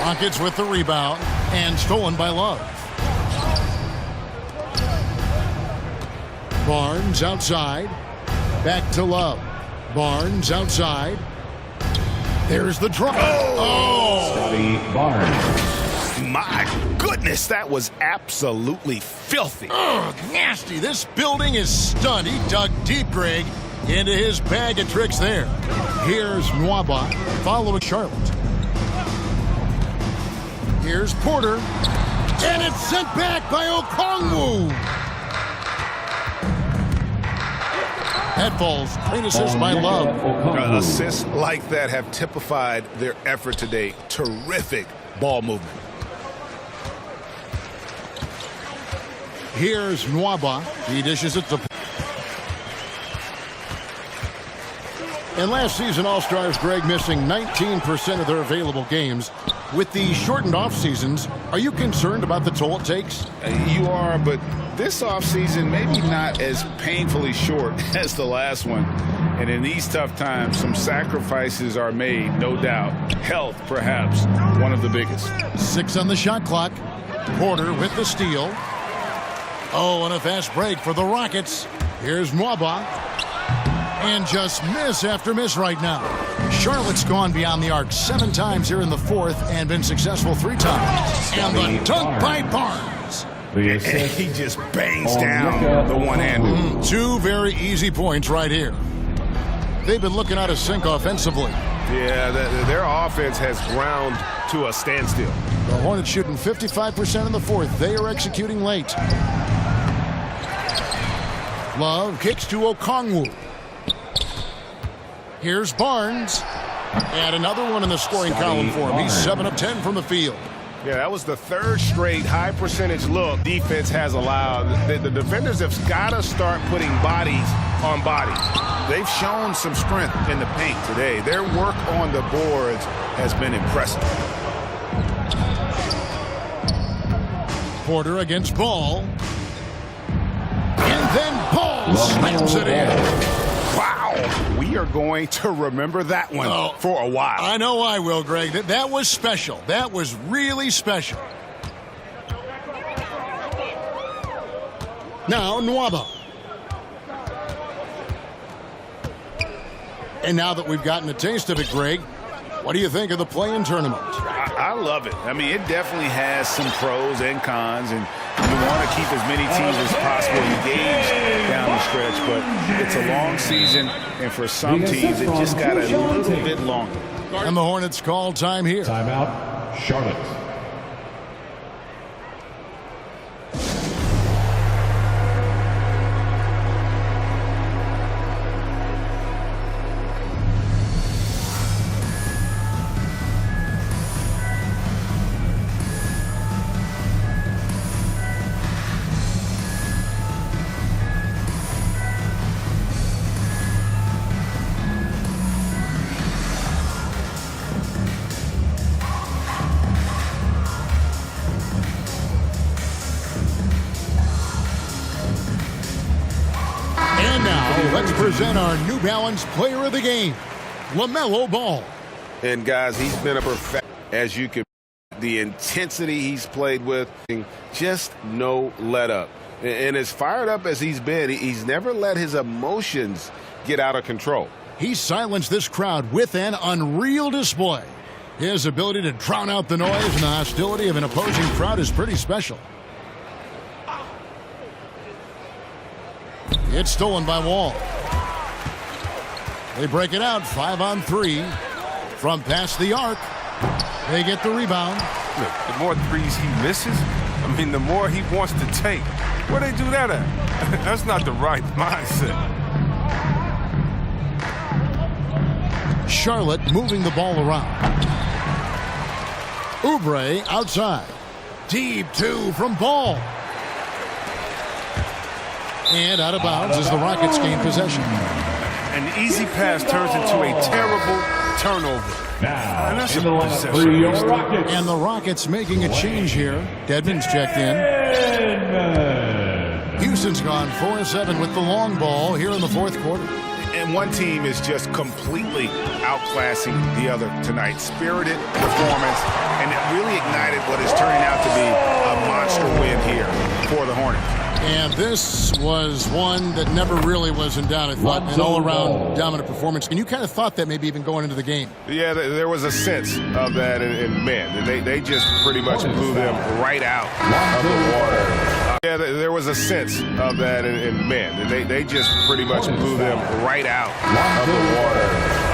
Rockets with the rebound. And stolen by Love. Barnes outside. Back to Love. Barnes outside. There's the drop. Oh! Scotty Barnes. My goodness, that was absolutely filthy. Ugh, nasty. This building is stunned. He dug deep, Greg, into his bag of tricks there. Here's Nwaba following Charlotte. Here's Porter. And it's sent back by Okongwu. That falls. Great assist by Love. Assists like that have typified their effort today. Terrific ball movement. Here's Nwaba. He dishes it to... And last season, All-Stars, Greg, missing 19% of their available games. With the shortened off seasons, are you concerned about the toll it takes? You are, but this offseason maybe not as painfully short as the last one. And in these tough times, some sacrifices are made, no doubt. Health, perhaps, one of the biggest. 6 on the shot clock. Porter with the steal. Oh, and a fast break for the Rockets. Here's Nwaba. And just miss after miss right now. Charlotte's gone beyond the arc 7 times here in the fourth and been successful 3 times. And the dunk by Barnes. He just bangs down the one-hander. 2 very easy points right here. They've been looking out of sync offensively. Yeah, their offense has ground to a standstill. The Hornets shooting 55% in the fourth. They are executing late. Love kicks to Okongwu. Here's Barnes. And another one in the scoring column for him. He's 7 of 10 from the field. Yeah, that was the third straight high percentage look defense has allowed. The defenders have got to start putting bodies on bodies. They've shown some strength in the paint today. Their work on the boards has been impressive. Porter against Ball. And then Ball slams it in. Wow. We are going to remember that one for a while. I know I will, Greg. That was special. That was really special. Now, Nwaba. And now that we've gotten a taste of it, Greg, what do you think of the play-in tournament? I love it. I mean, it definitely has some pros and cons, and you want to keep as many teams as possible engaged down the stretch, but it's a long season, and for some teams, it just got a little bit longer. And the Hornets call time here. Timeout, Charlotte. Let's present our New Balance Player of the Game, LaMelo Ball. And guys, he's been a perfect, as you can, the intensity he's played with, just no let up. And as fired up as he's been, he's never let his emotions get out of control. He silenced this crowd with an unreal display. His ability to drown out the noise and the hostility of an opposing crowd is pretty special. It's stolen by Wall. They break it out 5-on-3 from past the arc. They get the rebound. Look, the more threes he misses, I mean, the more he wants to take. Where they do that at? That's not the right mindset. Charlotte moving the ball around. Oubre outside. Deep two from Ball. And out of bounds as the Rockets gain possession. An easy pass turns into a terrible turnover. And that's And the Rockets making a change here. Dedmon's checked in. Houston's gone 4-7 with the long ball here in the fourth quarter. And one team is just completely outclassing the other tonight. Spirited performance, and it really ignited what is turning out to be a monster win here for the Hornets. And this was one that never really was in doubt, I thought, an all-around dominant performance. And you kind of thought that maybe even going into the game. Yeah, there was a sense of that, and man, they just pretty much blew them right out of the water. Yeah, there was a sense of that, and man, they just pretty much blew them right out of the water.